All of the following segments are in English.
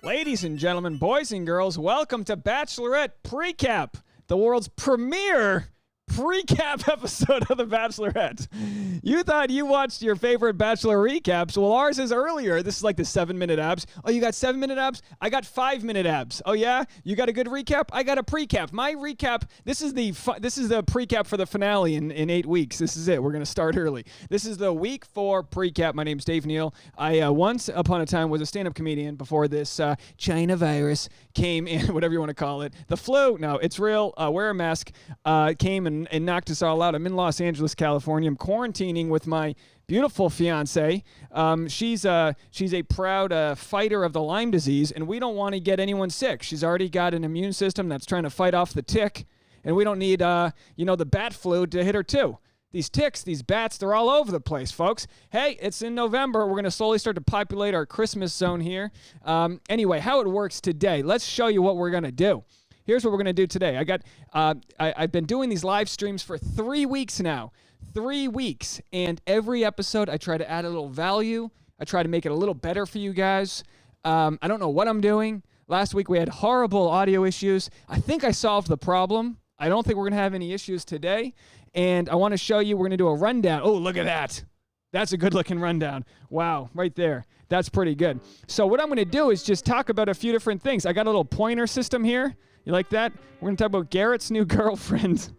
Ladies and gentlemen, boys and girls, welcome to Bachelorette Precap, the world's premier Precap episode of The Bachelorette. You thought you watched your favorite Bachelor recaps. Well, ours is earlier. This is like the 7-minute abs. Oh, you got 7-minute abs? I got 5-minute abs. Oh, yeah? You got a good recap? I got a precap. My recap, this is the precap for the finale in 8 weeks. This is it. We're going to start early. This is the week 4 precap. My name's Dave Neal. I once upon a time was a stand-up comedian before this China virus came in, whatever you want to call it. The flu, no, it's real. Wear a mask. Came and knocked us all out. I'm in Los Angeles, California. I'm quarantining with my beautiful fiance. She's a proud fighter of the Lyme disease, and we don't want to get anyone sick. She's already got an immune system that's trying to fight off the tick, and we don't need the bat flu to hit her too. These ticks, these bats, they're all over the place, folks. Hey, it's in November. We're going to slowly start to populate our Christmas zone here. Anyway, how it works today, let's show you what we're going to do. Here's what we're going to do today. I've been doing these live streams for 3 weeks now. 3 weeks. And every episode, I try to add a little value. I try to make it a little better for you guys. I don't know what I'm doing. Last week, we had horrible audio issues. I think I solved the problem. I don't think we're going to have any issues today. And I want to show you, we're going to do a rundown. Oh, look at that. That's a good-looking rundown. Wow, right there. That's pretty good. So what I'm going to do is just talk about a few different things. I got a little pointer system here. You like that? We're going to talk about Garrett's new girlfriend.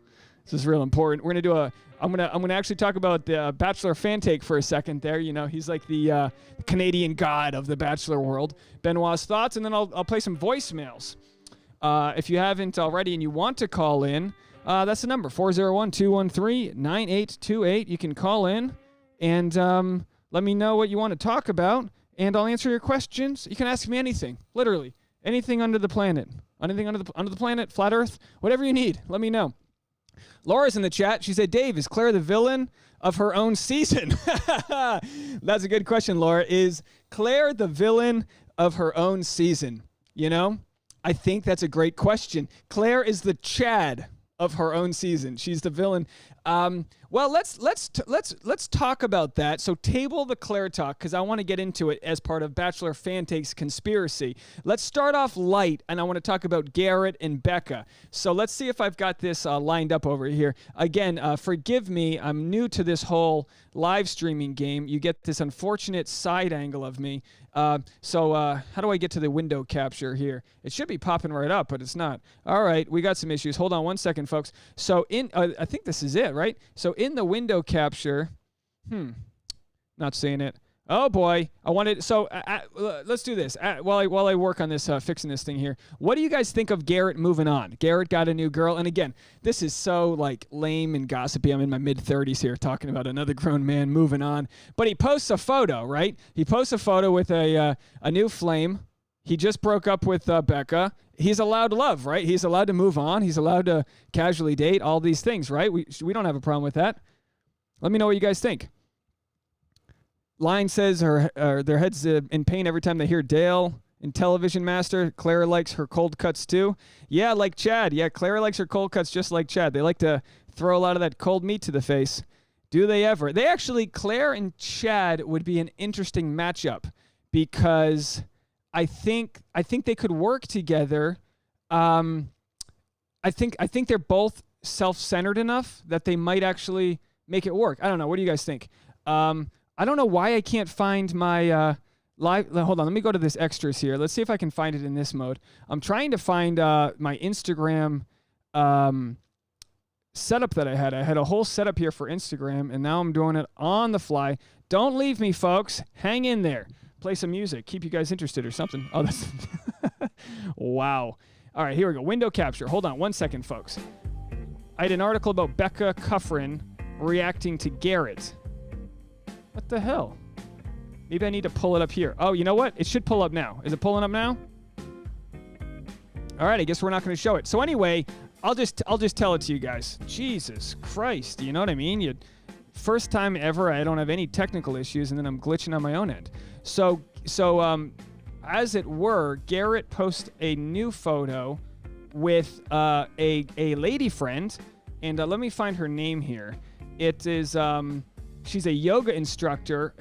This is real important. We're going to do I'm going to actually talk about the Bachelor Fantake for a second there. You know, he's like the Canadian god of the Bachelor world. Benoit's thoughts, and then I'll play some voicemails. If you haven't already and you want to call in, that's the number, 401-213-9828. You can call in and let me know what you want to talk about, and I'll answer your questions. You can ask me anything, literally. Anything under the planet. Anything under the planet, flat Earth, whatever you need, let me know. Laura's in the chat. She said, Dave, is Claire the villain of her own season? That's a good question, Laura. Is Claire the villain of her own season? You know, I think that's a great question. Claire is the Chad of her own season. She's the villain. Well, let's talk about that. So table the Claire talk, because I want to get into it as part of Bachelor Fantake's conspiracy. Let's start off light, and I want to talk about Garrett and Becca. So let's see if I've got this lined up over here. Again, forgive me. I'm new to this whole live streaming game. You get this unfortunate side angle of me. So how do I get to the window capture here? It should be popping right up, but it's not. All right, we got some issues. Hold on one second, folks. So I think this is it, right? So in the window capture, not seeing it. Oh boy, I wanted, so let's do this. While I work on this, fixing this thing here. What do you guys think of Garrett moving on? Garrett got a new girl, and again, this is so like lame and gossipy. I'm in my mid-30s here talking about another grown man moving on. But he posts a photo, right? He posts a photo with a new flame. He just broke up with Becca. He's allowed love, right? He's allowed to move on. He's allowed to casually date, all these things, right? We don't have a problem with that. Let me know what you guys think. Line says their head's in pain every time they hear Dale in Television Master. Claire likes her cold cuts too. Yeah, like Chad. Yeah, Claire likes her cold cuts just like Chad. They like to throw a lot of that cold meat to the face. Do they ever? They actually, Claire and Chad would be an interesting matchup because I think they could work together. I think they're both self-centered enough that they might actually make it work. I don't know. What do you guys think? I don't know why I can't find my live. Hold on. Let me go to this extras here. Let's see if I can find it in this mode. I'm trying to find my Instagram setup that I had. I had a whole setup here for Instagram, and now I'm doing it on the fly. Don't leave me, folks. Hang in there. Play some music. Keep you guys interested or something. Oh, that's... Wow. All right, here we go. Window capture. Hold on one second, folks. I had an article about Becca Kufrin reacting to Garrett. What the hell? Maybe I need to pull it up here. Oh, you know what? It should pull up now. Is it pulling up now? All right, I guess we're not going to show it. So anyway, I'll just tell it to you guys. Jesus Christ, you know what I mean? First time ever, I don't have any technical issues, and then I'm glitching on my own end. So as it were, Garrett posts a new photo with a lady friend, and let me find her name here. It is she's a yoga instructor.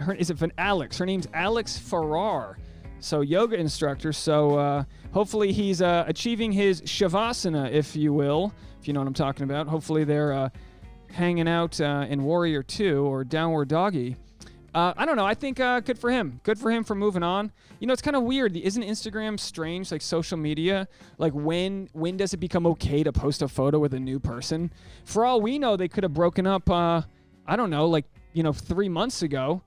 Alex? Her name's Alex Farrar. So yoga instructor. So hopefully he's achieving his shavasana, if you will, if you know what I'm talking about. Hopefully they're hanging out in Warrior 2 or Downward Doggy. I don't know. I think good for him. Good for him for moving on. You know, it's kind of weird. Isn't Instagram strange, like social media? Like when does it become okay to post a photo with a new person? For all we know, they could have broken up, I don't know, like, 3 months ago.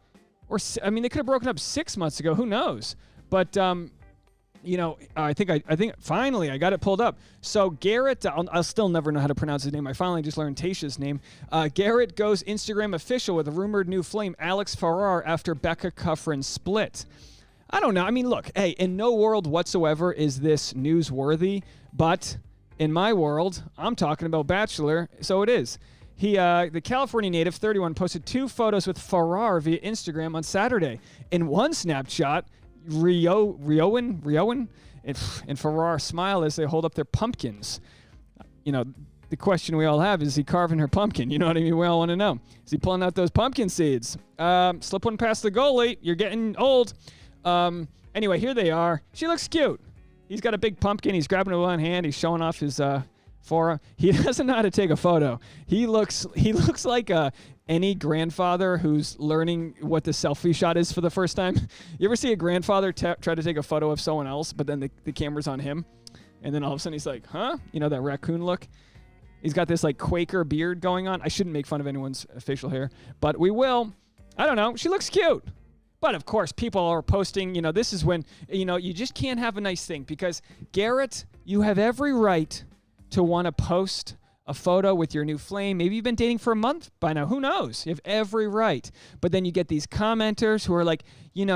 Or, they could have broken up 6 months ago. Who knows? But, I think finally I got it pulled up. So Garrett, I'll still never know how to pronounce his name. I finally just learned Tasha's name. Garrett goes Instagram official with a rumored new flame, Alex Farrar, after Becca Kufrin split. I don't know. I mean, look, hey, in no world whatsoever is this newsworthy, but in my world, I'm talking about Bachelor, so it is. He, the California native, 31, posted 2 photos with Farrar via Instagram on Saturday. In one snapshot, Rioan and Farrar smile as they hold up their pumpkins. The question we all have, is he carving her pumpkin? You know what I mean? We all want to know. Is he pulling out those pumpkin seeds? Slip one past the goalie. You're getting old. Anyway, here they are. She looks cute. He's got a big pumpkin. He's grabbing it with one hand. He's showing off his forearm. He doesn't know how to take a photo. He looks like any grandfather who's learning what the selfie shot is for the first time. You ever see a grandfather try to take a photo of someone else, but then the camera's on him? And then all of a sudden he's like, huh? That raccoon look? He's got this like Quaker beard going on. I shouldn't make fun of anyone's facial hair, but we will. I don't know. She looks cute. But of course, people are posting, this is when, you just can't have a nice thing because Garrett, you have every right to want to post a photo with your new flame. Maybe you've been dating for a month by now. Who knows? You have every right. But then you get these commenters who are like,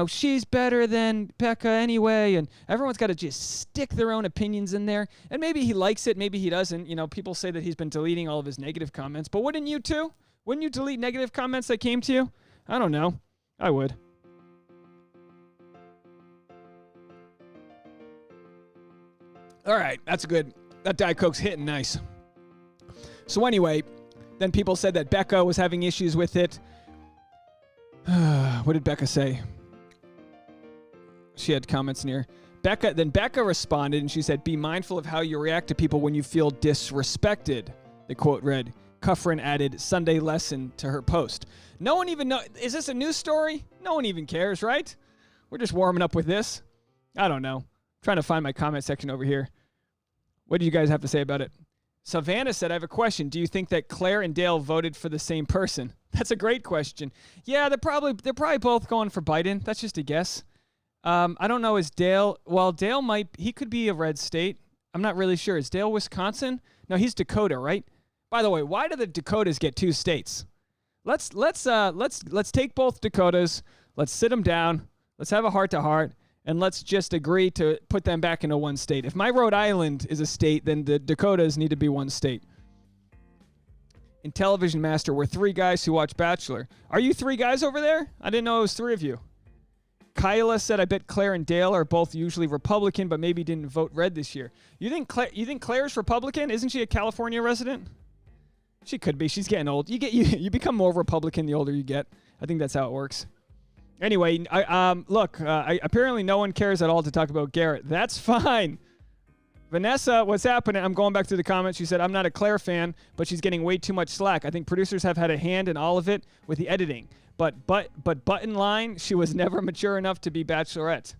she's better than Becca anyway. And everyone's got to just stick their own opinions in there. And maybe he likes it. Maybe he doesn't. People say that he's been deleting all of his negative comments. But wouldn't you too? Wouldn't you delete negative comments that came to you? I don't know. I would. All right. That's good. That Diet Coke's hitting nice. So anyway, then people said that Becca was having issues with it. What did Becca say? She had comments near. Becca responded and she said, "Be mindful of how you react to people when you feel disrespected." The quote read. Kufrin added Sunday lesson to her post. No one even knows. Is this a news story? No one even cares, right? We're just warming up with this. I don't know. I'm trying to find my comment section over here. What do you guys have to say about it? Savannah said, I have a question. Do you think that Claire and Dale voted for the same person? That's a great question. Yeah, they're probably both going for Biden. That's just a guess. I don't know. Is Dale? Well, Dale he could be a red state. I'm not really sure. Is Dale Wisconsin? No, he's Dakota, right? By the way, why do the Dakotas get 2 states? Let's take both Dakotas. Let's sit them down. Let's have a heart-to-heart. And let's just agree to put them back into 1 state. If my Rhode Island is a state, then the Dakotas need to be 1 state. In Television Master, we're 3 guys who watch Bachelor. Are you 3 guys over there? I didn't know it was 3 of you. Kyla said, I bet Claire and Dale are both usually Republican, but maybe didn't vote red this year. You think Claire's Republican? Isn't she a California resident? She could be. She's getting old. You become more Republican the older you get. I think that's how it works. Anyway, apparently no one cares at all to talk about Garrett. That's fine. Vanessa, what's happening? I'm going back to the comments. She said, I'm not a Claire fan, but she's getting way too much slack. I think producers have had a hand in all of it with the editing. But button line, she was never mature enough to be Bachelorette.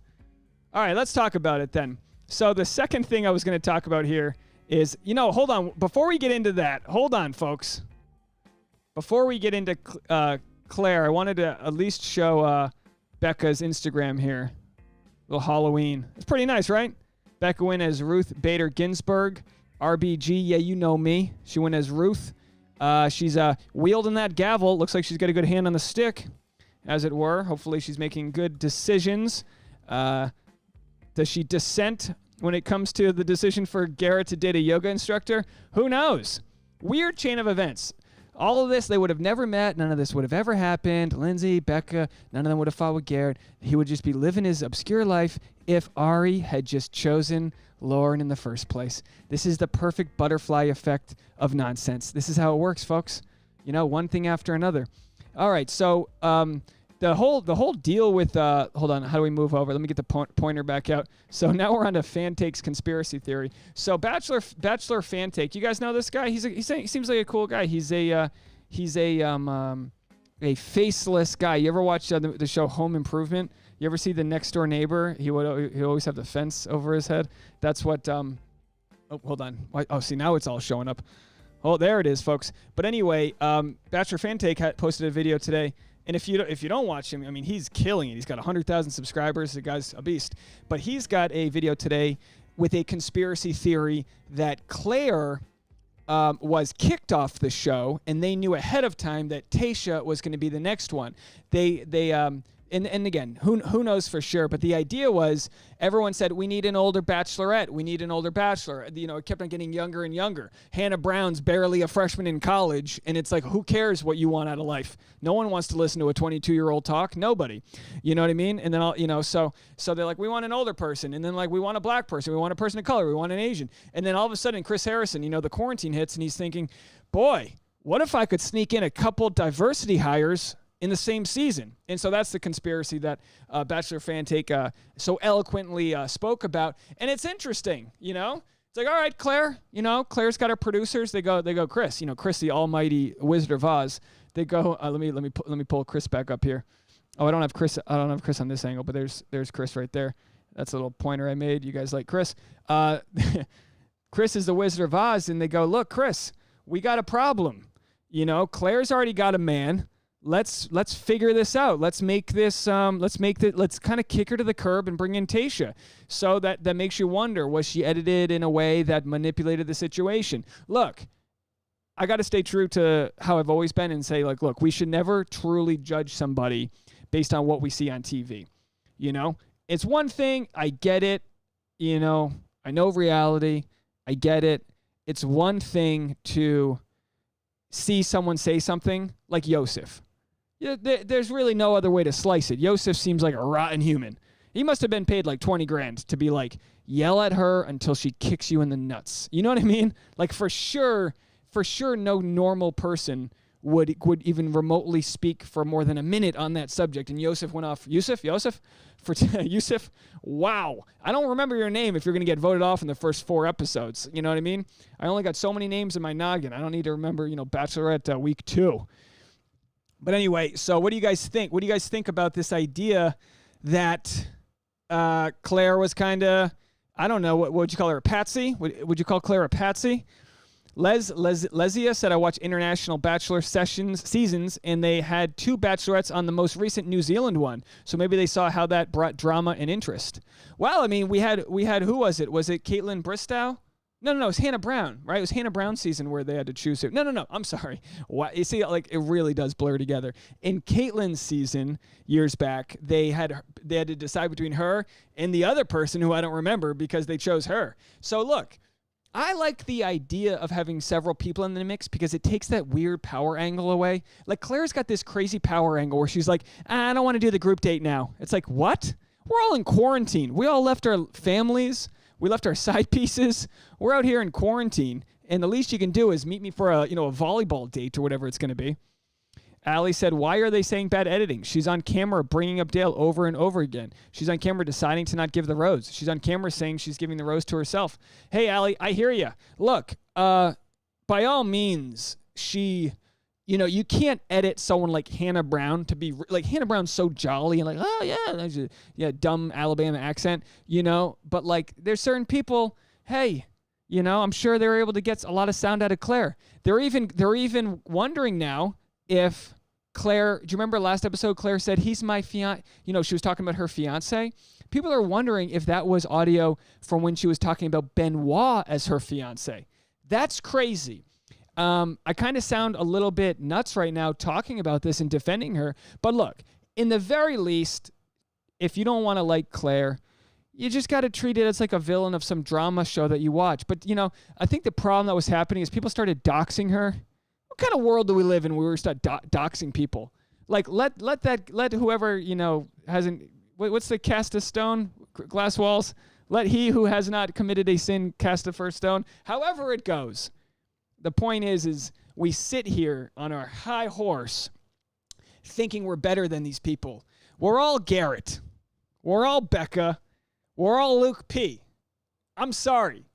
All right, let's talk about it then. So the second thing I was going to talk about here is, hold on. Before we get into that, hold on, folks. Before we get into Claire, I wanted to at least show Becca's Instagram here. A little Halloween. It's pretty nice, right? Becca went as Ruth Bader Ginsburg. RBG, yeah, you know me. She went as Ruth. She's wielding that gavel. Looks like she's got a good hand on the stick, as it were. Hopefully she's making good decisions. Does she dissent when it comes to the decision for Garrett to date a yoga instructor? Who knows? Weird chain of events. All of this, they would have never met. None of this would have ever happened. Lindsay, Becca, none of them would have fought with Garrett. He would just be living his obscure life if Ari had just chosen Lauren in the first place. This is the perfect butterfly effect of nonsense. This is how it works, folks. One thing after another. All right, so the whole deal with hold on, how do we move over? Let me get the pointer back out. So now we're on to Fantake's conspiracy theory. So Bachelor Fantake, you guys know this guy? He seems like a cool guy. He's a faceless guy. You ever watch the show Home Improvement? You ever see the next door neighbor? He always have the fence over his head. That's what oh, hold on. Oh, see, now it's all showing up. Oh, there it is, folks. But anyway, Bachelor Fantake posted a video today. And if you don't watch him, I mean, he's killing it. He's got 100,000 subscribers. The guy's a beast. But he's got a video today with a conspiracy theory that Clare was kicked off the show, and they knew ahead of time that Tasha was going to be the next one. And again, who knows for sure, but the idea was everyone said, we need an older bachelorette. We need an older bachelor. You know, it kept on getting younger and younger. Hannah Brown's barely a freshman in college, and it's like, who cares what you want out of life? No one wants to listen to a 22-year-old talk. Nobody. You know what I mean? And then, so they're like, we want an older person. And then, like, we want a black person. We want a person of color. We want an Asian. And then all of a sudden, Chris Harrison, the quarantine hits, and he's thinking, boy, what if I could sneak in a couple diversity hires in the same season? And so that's the conspiracy that Bachelor Fantake so eloquently spoke about. And it's interesting, It's like, all right, Clare, Clare's got her producers. They go, Chris, Chris, the almighty Wizard of Oz. They go, let me pull Chris back up here. Oh, I don't have Chris on this angle, but there's Chris right there. That's a little pointer I made. You guys like Chris? Chris is the Wizard of Oz, and they go, look, Chris, we got a problem. Clare's already got a man. Let's figure this out. Let's kind of kick her to the curb and bring in Tasha. So that makes you wonder, was she edited in a way that manipulated the situation? Look, I got to stay true to how I've always been and say, like, look, we should never truly judge somebody based on what we see on TV. It's one thing. I get it. I know reality. I get it. It's one thing to see someone say something like Yosef. Yeah, there's really no other way to slice it. Yosef seems like a rotten human. He must have been paid like 20 grand to be like, yell at her until she kicks you in the nuts. You know what I mean? Like, for sure, no normal person would even remotely speak for more than a minute on that subject. And Yosef went off. Yosef? Yosef? Wow. I don't remember your name if you're going to get voted off in the first 4 episodes. You know what I mean? I only got so many names in my noggin. I don't need to remember, Bachelorette week 2. But anyway, so what do you guys think? What do you guys think about this idea that Clare was kind of, I don't know, what would you call her, a patsy? Would you call Clare a patsy? Lesia said, I watch international Bachelor seasons, and they had 2 bachelorettes on the most recent New Zealand one. So maybe they saw how that brought drama and interest. Well, I mean, we had who was it? Was it Caitlin Bristow? No, it was Hannah Brown, right? It was Hannah Brown's season where they had to choose it. No, I'm sorry. You see, like, it really does blur together. In Caitlin's season years back, they had to decide between her and the other person who I don't remember because they chose her. So look, I like the idea of having several people in the mix because it takes that weird power angle away. Like, Claire's got this crazy power angle where she's like, I don't want to do the group date now. It's like, what? We're all in quarantine. We all left our families. We left our side pieces. We're out here in quarantine, and the least you can do is meet me for a volleyball date or whatever it's going to be. Allie said, why are they saying bad editing? She's on camera bringing up Dale over and over again. She's on camera deciding to not give the rose. She's on camera saying she's giving the rose to herself. Hey, Allie, I hear you. Look, by all means, you can't edit someone like Hannah Brown to be like, Hannah Brown's so jolly and like, oh yeah, dumb Alabama accent, but like there's certain people, hey, I'm sure they're able to get a lot of sound out of Clare. They're even wondering now if Clare, do you remember last episode Clare said he's my fiance, she was talking about her fiance. People are wondering if that was audio from when she was talking about Benoit as her fiance. That's crazy. I kind of sound a little bit nuts right now talking about this and defending her. But look, in the very least, if you don't want to like Clare, you just got to treat it as like a villain of some drama show that you watch. But, I think the problem that was happening is people started doxing her. What kind of world do we live in where we start doxing people? Like, let whoever, hasn't, what's the cast a stone, glass walls? Let he who has not committed a sin cast the first stone. However it goes. The point is we sit here on our high horse thinking we're better than these people. We're all Garrett. We're all Becca. We're all Luke P. I'm sorry.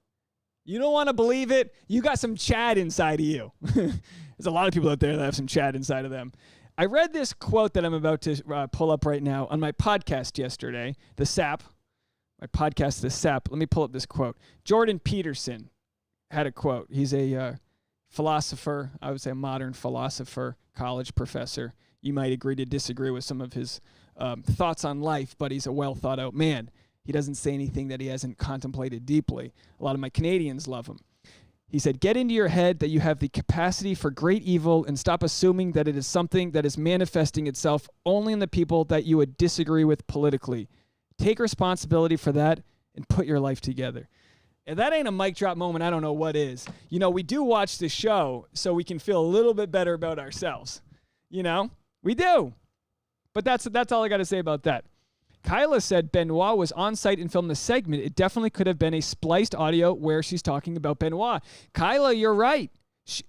You don't want to believe it? You got some Chad inside of you. There's a lot of people out there that have some Chad inside of them. I read this quote that I'm about to pull up right now on my podcast yesterday, The Sap. My podcast, The Sap. Let me pull up this quote. Jordan Peterson had a quote. He's a philosopher, I would say a modern philosopher, college professor. You might agree to disagree with some of his thoughts on life, but he's a well-thought-out man. He doesn't say anything that he hasn't contemplated deeply. A lot of my Canadians love him. He said, get into your head that you have the capacity for great evil and stop assuming that it is something that is manifesting itself only in the people that you would disagree with politically. Take responsibility for that and put your life together. If that ain't a mic drop moment, I don't know what is. You know, we do watch the show so we can feel a little bit better about ourselves. You know, we do. But that's all I got to say about that. Kyla said Benoit was on site and filmed the segment. It definitely could have been a spliced audio where she's talking about Benoit. Kyla, you're right.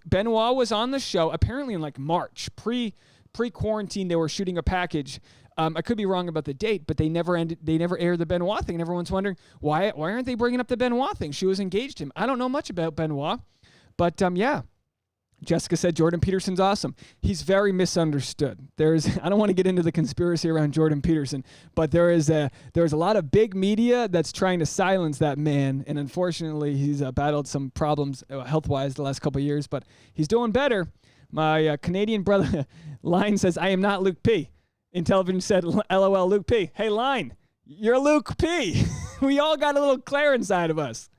Benoit was on the show apparently in like March, pre-quarantine. They were shooting a package. I could be wrong about the date, but they never aired the Benoit thing. And everyone's wondering why aren't they bringing up the Benoit thing? She was engaged to him. I don't know much about Benoit, but yeah. Jessica said Jordan Peterson's awesome. He's very misunderstood. I don't want to get into the conspiracy around Jordan Peterson, but there's a lot of big media that's trying to silence that man, and unfortunately he's battled some problems health-wise the last couple of years, but he's doing better. My Canadian brother Line says, I am not Luke P. Intellivision said, LOL Luke P. Hey Line, you're Luke P. We all got a little Claire inside of us.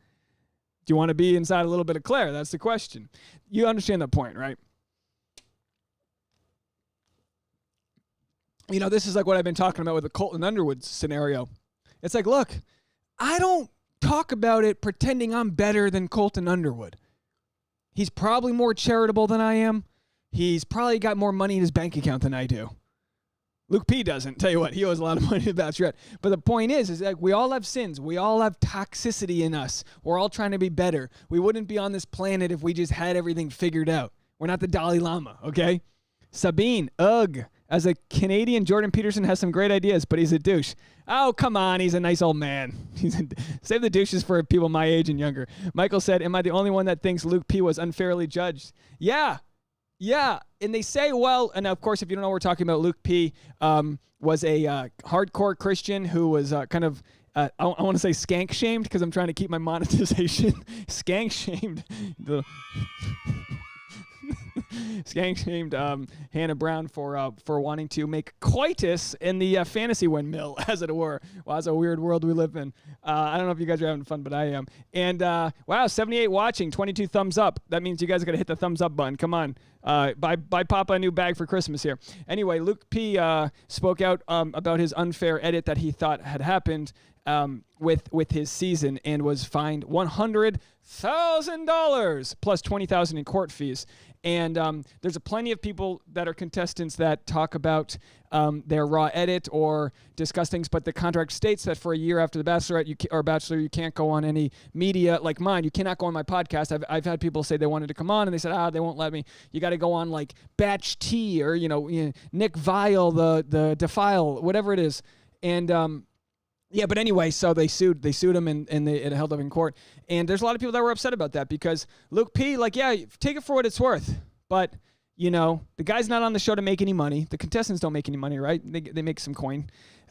Do you want to be inside a little bit of Claire? That's the question. You understand the point, right? You know, this is like what I've been talking about with the Colton Underwood scenario. It's like, look, I don't talk about it pretending I'm better than Colton Underwood. He's probably more charitable than I am. He's probably got more money in his bank account than I do. Luke P doesn't. Tell you what, he owes a lot of money to Bachelorette. But the point is like we all have sins. We all have toxicity in us. We're all trying to be better. We wouldn't be on this planet if we just had everything figured out. We're not the Dalai Lama, okay? Sabine, ugh. As a Canadian, Jordan Peterson has some great ideas, but he's a douche. Oh, come on. He's a nice old man. Save the douches for people my age and younger. Michael said, am I the only one that thinks Luke P was unfairly judged? Yeah. Yeah, and they say, well, and of course, if you don't know what we're talking about, Luke P. Was a hardcore Christian who was kind of, I want to say skank-shamed because I'm trying to keep my monetization. Skank-shamed. Skank-shamed Hannah Brown for wanting to make coitus in the fantasy windmill, as it were. Wow, it's a weird world we live in. I don't know if you guys are having fun, but I am. And wow, 78 watching, 22 thumbs up. That means you guys are going to hit the thumbs up button. Come on. Buy Papa a new bag for Christmas here. Anyway, Luke P. Spoke out about his unfair edit that he thought had happened with his season and was fined $100,000 plus $20,000 in court fees. And there's plenty of people that are contestants that talk about their raw edit or discuss things, but the contract states that for a year after the Bachelorette or Bachelor, you can't go on any media like mine. You cannot go on my podcast. I've had people say they wanted to come on, and they said, they won't let me. You got to go on like Batch T or Nick Vile, the Defile, whatever it is, and yeah, but anyway, so they sued him and it held up in court. And there's a lot of people that were upset about that because Luke P, like, yeah, take it for what it's worth. But, the guy's not on the show to make any money. The contestants don't make any money, right? They make some coin.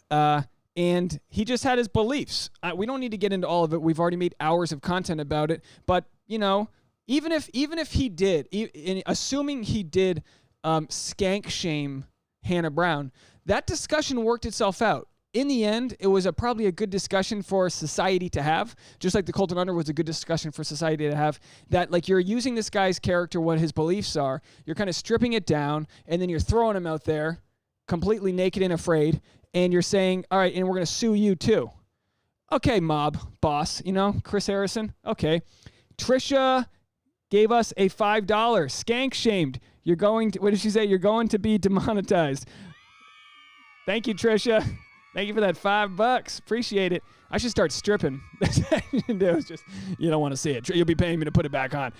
And he just had his beliefs. We don't need to get into all of it. We've already made hours of content about it. But, even if he did, assuming he did skank shame Hannah Brown, that discussion worked itself out. In the end, it was probably a good discussion for society to have, just like the Colton Underwood was a good discussion for society to have, that like you're using this guy's character, what his beliefs are, you're kind of stripping it down, and then you're throwing him out there completely naked and afraid, and you're saying, all right, and we're going to sue you too. Okay, mob boss, Chris Harrison, okay. Trisha gave us a $5 skank shamed. What did she say? You're going to be demonetized. Thank you, Trisha. Thank you for that $5. Appreciate it. I should start stripping. That's what I should do. It's just, you don't want to see it. You'll be paying me to put it back on.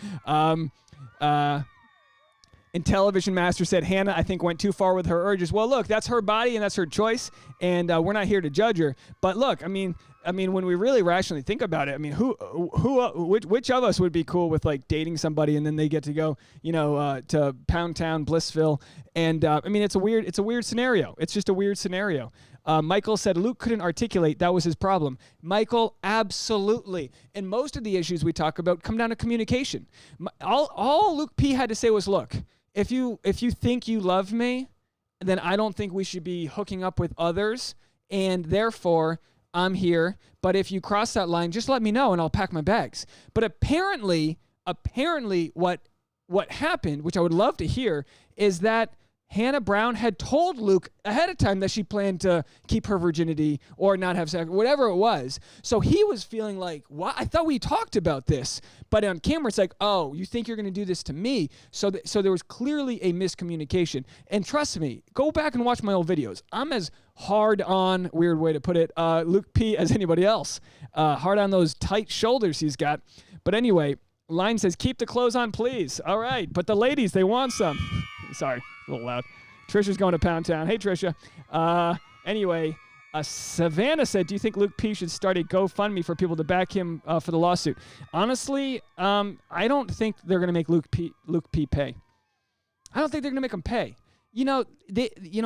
And Television Master said, Hannah, I think, went too far with her urges. Well, look, that's her body and that's her choice, and we're not here to judge her. But look, I mean, when we really rationally think about it, I mean, which of us would be cool with like dating somebody and then they get to go, to Pound Town, Blissville, and I mean, it's a weird scenario. It's just a weird scenario. Michael said Luke couldn't articulate. That was his problem. Michael, absolutely. And most of the issues we talk about come down to communication. All Luke P had to say was, look, if you think you love me, then I don't think we should be hooking up with others, and therefore I'm here. But if you cross that line, just let me know and I'll pack my bags. But apparently what happened, which I would love to hear, is that Hannah Brown had told Luke ahead of time that she planned to keep her virginity or not have sex, whatever it was. So he was feeling like, what? I thought we talked about this. But on camera, it's like, oh, you think you're going to do this to me? So there was clearly a miscommunication. And trust me, go back and watch my old videos. I'm as hard on, weird way to put it, Luke P as anybody else. Hard on those tight shoulders he's got. But anyway, Line says, keep the clothes on, please. All right. But the ladies, they want some. Sorry, a little loud. Trisha's going to Pound Town. Hey, Trisha. Anyway, Savannah said, do you think Luke P should start a GoFundMe for people to back him for the lawsuit? Honestly, I don't think they're going to make Luke P pay. I don't think they're going to make him pay.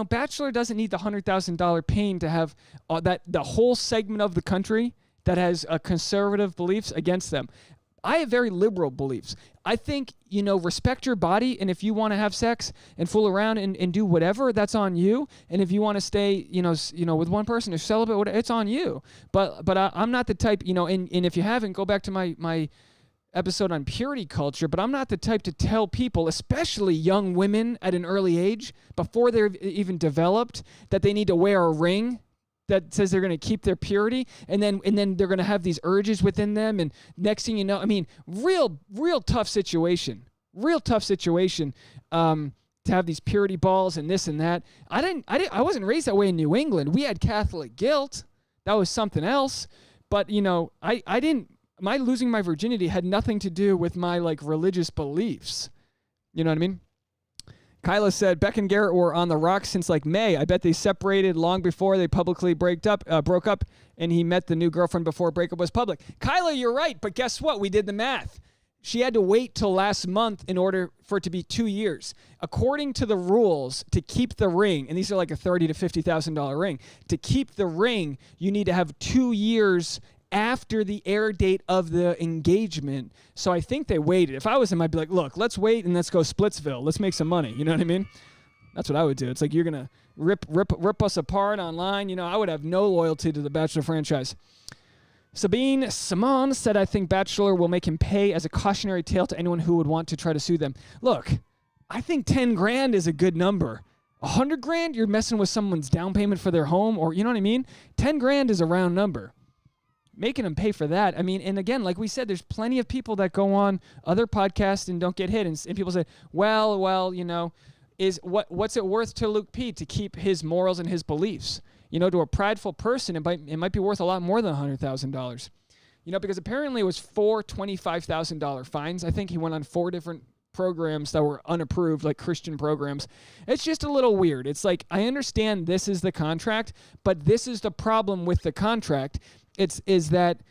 Bachelor doesn't need the $100,000 pain to have the whole segment of the country that has conservative beliefs against them. I have very liberal beliefs. I think, respect your body, and if you want to have sex and fool around and do whatever, that's on you. And if you want to stay, with one person or celibate, it's on you. But I'm not the type, and if you haven't, go back to my episode on purity culture, but I'm not the type to tell people, especially young women at an early age, before they're even developed, that they need to wear a ring that says they're going to keep their purity, and then they're going to have these urges within them, and next thing you know, I mean, real tough situation to have these purity balls and this and that. I wasn't raised that way in New England. We had Catholic guilt. That was something else. But I didn't. My losing my virginity had nothing to do with my religious beliefs. You know what I mean? Kyla said, Becca and Garrett were on the rocks since May. I bet they separated long before they publicly broke up, and he met the new girlfriend before breakup was public. Kyla, you're right, but guess what? We did the math. She had to wait till last month in order for it to be 2 years. According to the rules, to keep the ring, and these are like a $30,000 to $50,000 ring, to keep the ring, you need to have 2 years after the air date of the engagement. So I think they waited. If I was him, I'd be like, look, let's wait and let's go Splitsville. Let's make some money. You know what I mean? That's what I would do. It's like, you're going to rip us apart online. I would have no loyalty to the Bachelor franchise. Sabine Simon said, I think Bachelor will make him pay as a cautionary tale to anyone who would want to try to sue them. Look, I think 10 grand is a good number. 100 grand, you're messing with someone's down payment for their home, or you know what I mean? 10 grand is a round number. Making them pay for that. I mean, and again, like we said, there's plenty of people that go on other podcasts and don't get hit. And people say, well, what's it worth to Luke P to keep his morals and his beliefs? To a prideful person, it might be worth a lot more than $100,000. Because apparently it was 4 $25,000 fines. I think he went on 4 different programs that were unapproved, like Christian programs. It's just a little weird. It's like, I understand this is the contract, but this is the problem with the contract. Is that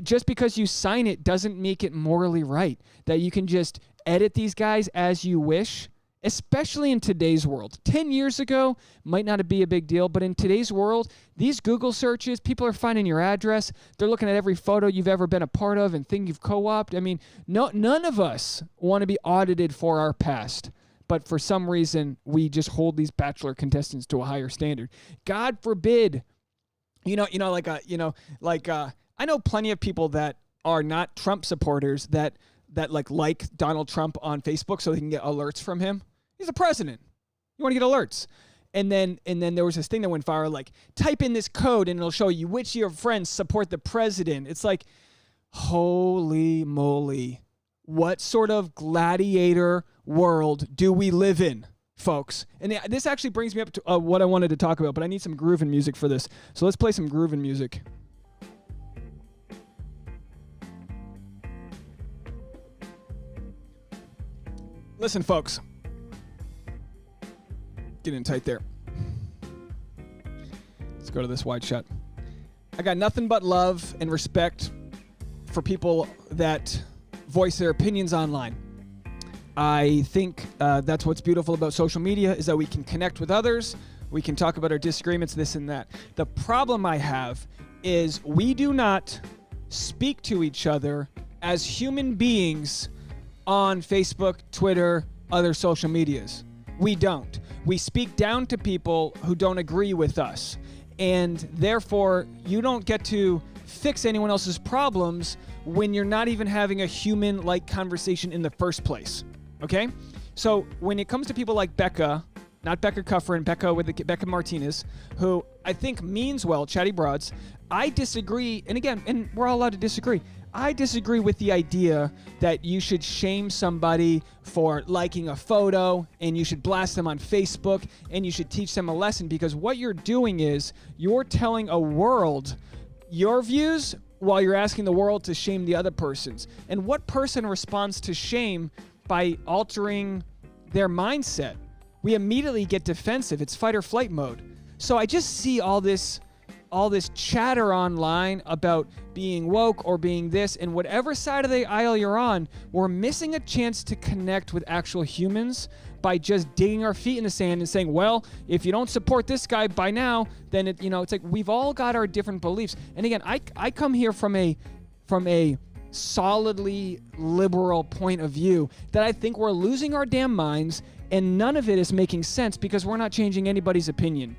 just because you sign it doesn't make it morally right. That you can just edit these guys as you wish, especially in today's world. 10 years ago might not be a big deal, but in today's world, these Google searches, people are finding your address. They're looking at every photo you've ever been a part of and thing you've co-opted. I mean, none of us want to be audited for our past. But for some reason, we just hold these Bachelor contestants to a higher standard. God forbid. I know plenty of people that are not Trump supporters that like Donald Trump on Facebook so they can get alerts from him. He's the president. You want to get alerts. And then there was this thing that went viral, like, type in this code and it'll show you which of your friends support the president. It's like, holy moly. What sort of gladiator world do we live in? Folks, and this actually brings me up to what I wanted to talk about, but I need some grooving music for this. So let's play some grooving music. Listen, folks, Get in tight there. Let's go to this wide shot. I got nothing but love and respect for people that voice their opinions online. I think that's what's beautiful about social media is that we can connect with others. We can talk about our disagreements, this and that. The problem I have is we do not speak to each other as human beings on Facebook, Twitter, other social medias. We don't. We speak down to people who don't agree with us. And therefore, you don't get to fix anyone else's problems when you're not even having a human-like conversation in the first place. Okay? So when it comes to people like Becca, not Becca Kufrin, Becca Martinez, who I think means well, chatty broads, I disagree, and we're all allowed to disagree. I disagree with the idea that you should shame somebody for liking a photo and you should blast them on Facebook and you should teach them a lesson, because what you're doing is you're telling a world your views while you're asking the world to shame the other person's. And what person responds to shame by altering their mindset? We immediately get defensive. It's fight or flight mode. So I just see all this chatter online about being woke or being this, and whatever side of the aisle you're on, we're missing a chance to connect with actual humans by just digging our feet in the sand and saying, well, if you don't support this guy by now, then it's like we've all got our different beliefs. And again, I come here from a solidly liberal point of view that I think we're losing our damn minds, and none of it is making sense because we're not changing anybody's opinion.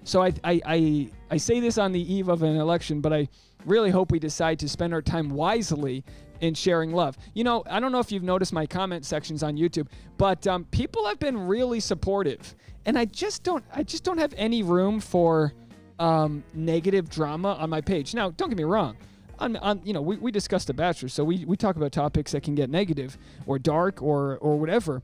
So I say this on the eve of an election, but I really hope we decide to spend our time wisely in sharing love. I don't know if you've noticed my comment sections on YouTube, but people have been really supportive, and I just don't have any room for negative drama on my page. Now, don't get me wrong. We discussed The Bachelor, so we talk about topics that can get negative or dark or whatever,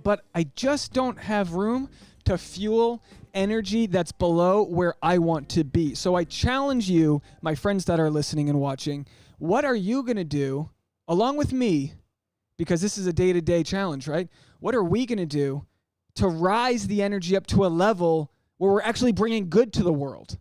but I just don't have room to fuel energy that's below where I want to be. So I challenge you, my friends that are listening and watching, what are you going to do along with me, because this is a day-to-day challenge, right? What are we going to do to rise the energy up to a level where we're actually bringing good to the world?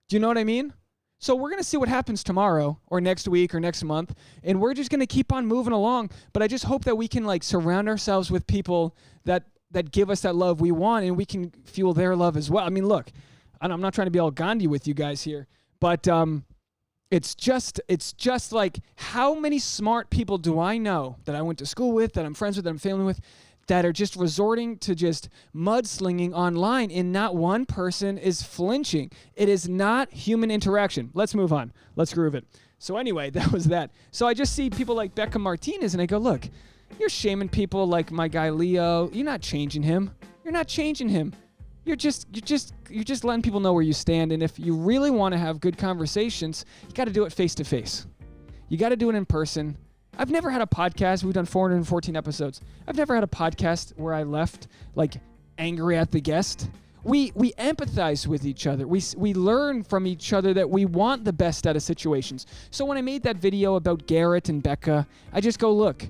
Do you know what I mean? So we're going to see what happens tomorrow or next week or next month, and we're just going to keep on moving along. But I just hope that we can surround ourselves with people that give us that love we want, and we can fuel their love as well. I mean, look, I'm not trying to be all Gandhi with you guys here, but it's just like, how many smart people do I know that I went to school with, that I'm friends with, that I'm family with, that are just resorting to just mudslinging online, and not one person is flinching. It is not human interaction. Let's move on. Let's groove it. So anyway, that was that. So I just see people like Becca Martinez, and I go, look, you're shaming people like my guy Leo. You're not changing him. You're not changing him. You're just letting people know where you stand. And if you really want to have good conversations, you got to do it face to face. You got to do it in person. I've never had a podcast. We've done 414 episodes. I've never had a podcast where I left angry at the guest. We empathize with each other. We learn from each other that we want the best out of situations. So when I made that video about Garrett and Becca, I just go, look,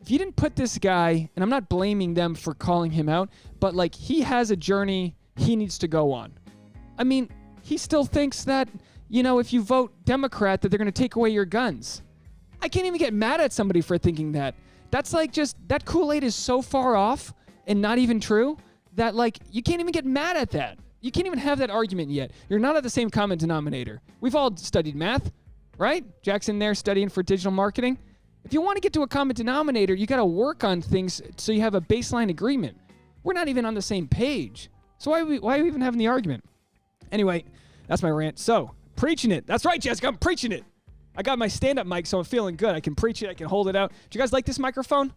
if you didn't put this guy, and I'm not blaming them for calling him out, but he has a journey he needs to go on. I mean, he still thinks that, if you vote Democrat, that they're going to take away your guns. I can't even get mad at somebody for thinking that. That's that Kool-Aid is so far off and not even true that you can't even get mad at that. You can't even have that argument yet. You're not at the same common denominator. We've all studied math, right? Jackson there studying for digital marketing. If you want to get to a common denominator, you got to work on things so you have a baseline agreement. We're not even on the same page. So why are we even having the argument? Anyway, that's my rant. So, preaching it. That's right, Jessica, I'm preaching it. I got my stand-up mic, so I'm feeling good. I can preach it. I can hold it out. Do you guys like this microphone?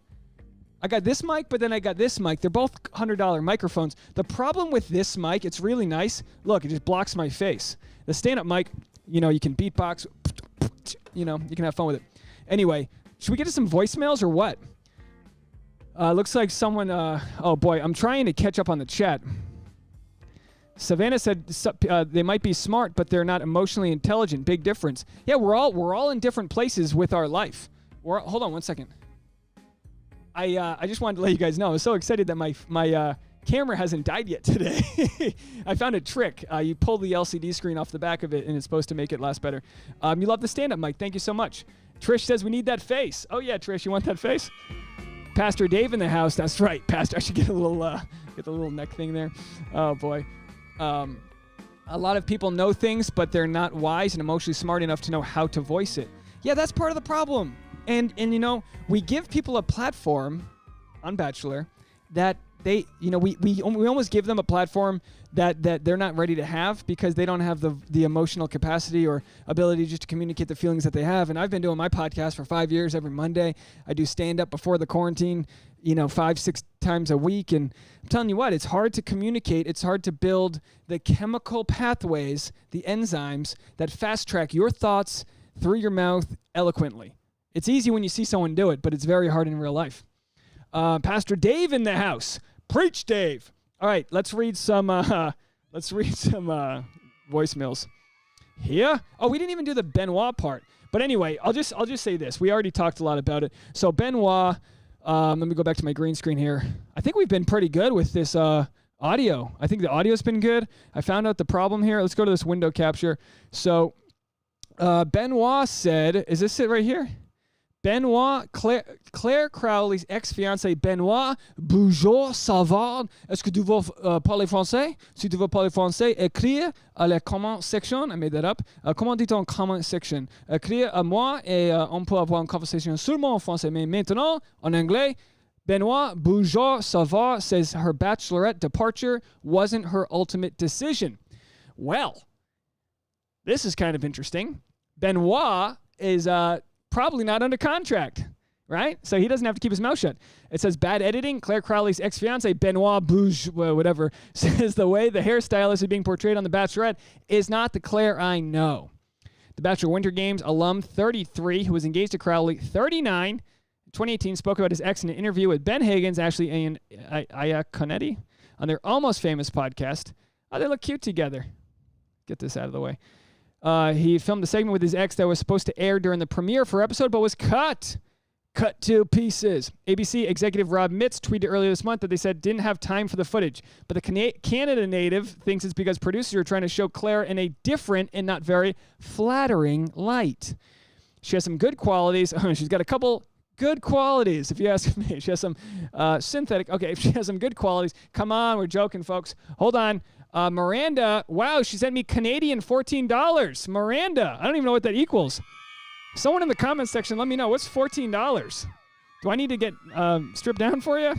I got this mic, but then I got this mic. They're both $100 microphones. The problem with this mic, it's really nice. Look, it just blocks my face. The stand-up mic, you can beatbox. You can have fun with it. Anyway, should we get to some voicemails or what? Looks like someone, oh boy, I'm trying to catch up on the chat. Savannah said they might be smart, but they're not emotionally intelligent. Big difference. Yeah, we're all in different places with our life. Hold on one second. I just wanted to let you guys know. I was so excited that my camera hasn't died yet today. I found a trick. You pull the LCD screen off the back of it, and it's supposed to make it last better. You love the stand-up mic. Thank you so much. Trish says we need that face. Oh, yeah, Trish, you want that face? Pastor Dave in the house. That's right, Pastor. I should get a little get the little neck thing there. Oh, boy. A lot of people know things, but they're not wise and emotionally smart enough to know how to voice it. Yeah, that's part of the problem. And you know, we give people a platform on Bachelor that they, you know, we almost give them a platform that they're not ready to have because they don't have the emotional capacity or ability just to communicate the feelings that they have. And I've been doing my podcast for 5 years every Monday. I do stand-up before the quarantine, you know, 5-6 times a week. And I'm telling you what, it's hard to communicate. It's hard to build the chemical pathways, the enzymes that fast-track your thoughts through your mouth eloquently. It's easy when you see someone do it, but it's very hard in real life. Pastor Dave in the house. Preach, Dave. All right, let's read some voicemails. Here? Oh, we didn't even do the Benoit part. But anyway, I'll just say this. We already talked a lot about it. So Benoit, let me go back to my green screen here. I think we've been pretty good with this audio. I think the audio's been good. I found out the problem here. Let's go to this window capture. So Benoit said, is this it right here? Benoit, Clare Crawley's ex-fiance Benoit, bonjour, ça va? Est-ce que tu veux parler français? Si tu veux parler français, écrire à la comment section. I made that up. Comment dit-on comment section? Écrire à moi et on peut avoir une conversation seulement en français. Mais maintenant, en anglais, Benoit, bonjour, ça va? Says her Bachelorette departure wasn't her ultimate decision. Well, this is kind of interesting. Benoit is probably not under contract, right? So he doesn't have to keep his mouth shut. It says bad editing. Clare Crawley's ex-fiance, Benoit Bouge, whatever, says the way the hairstylist is being portrayed on The Bachelorette is not the Clare I know. The Bachelor Winter Games alum 33, who was engaged to Crawley 39, 2018, spoke about his ex in an interview with Ben Higgins, Ashley, and Iaconetti on their Almost Famous podcast. Oh, they look cute together. Get this out of the way. He filmed a segment with his ex that was supposed to air during the premiere for episode, but was cut to pieces. ABC executive Rob Mitz tweeted earlier this month that they said didn't have time for the footage, but the Canada native thinks it's because producers are trying to show Clare in a different and not very flattering light. She has some good qualities. She's got a couple good qualities, if you ask me. She has some synthetic. Okay, if she has some good qualities, come on, we're joking, folks. Hold on. Miranda, wow, she sent me Canadian $14. Miranda, I don't even know what that equals. Someone in the comments section, let me know. What's $14? Do I need to get stripped down for you?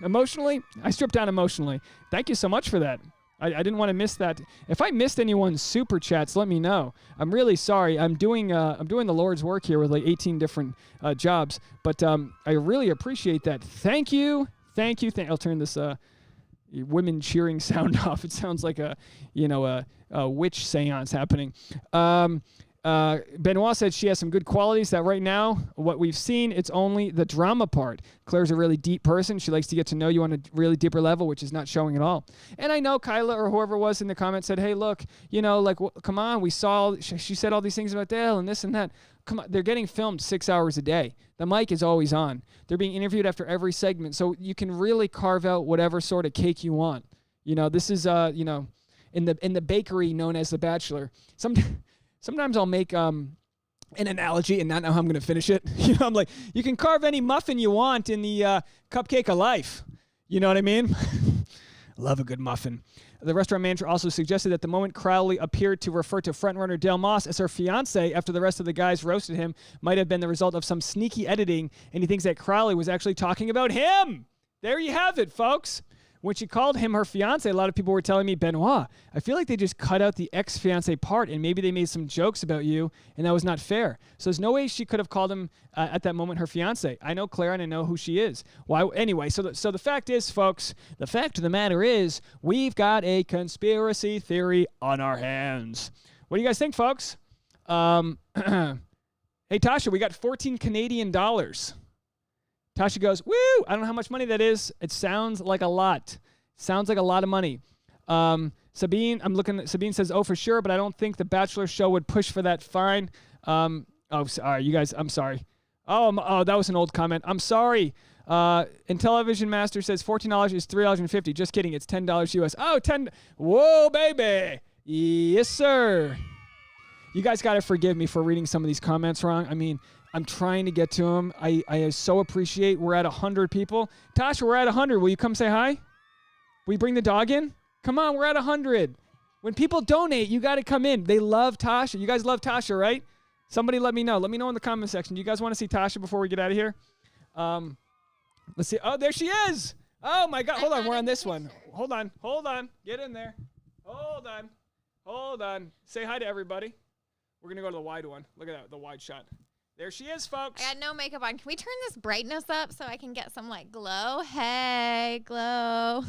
Emotionally? I stripped down emotionally. Thank you so much for that. I didn't want to miss that. If I missed anyone's super chats, let me know. I'm really sorry. I'm doing the Lord's work here with like 18 different jobs, but I really appreciate that. Thank you. I'll turn this women cheering sound off. It sounds like a witch seance happening. Benoit said she has some good qualities that right now, what we've seen, it's only the drama part. Claire's a really deep person. She likes to get to know you on a really deeper level, which is not showing at all. And I know Kyla or whoever was in the comments said, hey, look, come on, we saw, she said all these things about Dale and this and that. Come on, they're getting filmed 6 hours a day. The mic is always on. They're being interviewed after every segment. So you can really carve out whatever sort of cake you want. This is, in the bakery known as The Bachelor. Sometimes I'll make an analogy and not know how I'm going to finish it. I'm like, you can carve any muffin you want in the cupcake of life. You know what I mean? Love a good muffin. The restaurant manager also suggested that the moment Crawley appeared to refer to frontrunner Dale Moss as her fiance after the rest of the guys roasted him might have been the result of some sneaky editing, and he thinks that Crawley was actually talking about him. There you have it, folks. When she called him her fiance, a lot of people were telling me, Benoit, I feel like they just cut out the ex-fiance part and maybe they made some jokes about you and that was not fair. So there's no way she could have called him at that moment her fiance. I know Claire and I know who she is. Why? Anyway, so the fact is, folks, the fact of the matter is we've got a conspiracy theory on our hands. What do you guys think, folks? Hey, Tasha, we got 14 Canadian dollars. Tasha goes, woo! I don't know how much money that is. It sounds like a lot. Sounds like a lot of money. Sabine says, oh, for sure, but I don't think the Bachelor show would push for that fine. Sorry, you guys, I'm sorry. Oh, that was an old comment. I'm sorry. Intellivision Master says $14 is $3.50. Just kidding. It's $10 US. Oh, 10. Whoa, baby. Yes, sir. You guys got to forgive me for reading some of these comments wrong. I mean, I'm trying to get to them. I so appreciate we're at 100 people. Tasha, we're at 100. Will you come say hi? Will you bring the dog in? Come on, we're at 100. When people donate, you got to come in. They love Tasha. You guys love Tasha, right? Somebody let me know. Let me know in the comment section. Do you guys want to see Tasha before we get out of here? Let's see. Oh, there she is. Oh, my God. Hold on. We're on this one. Hold on. Get in there. Hold on. Say hi to everybody. We're going to go to the wide one. Look at that, the wide shot. There she is, folks. I got no makeup on. Can we turn this brightness up so I can get some, like, glow? Hey, glow.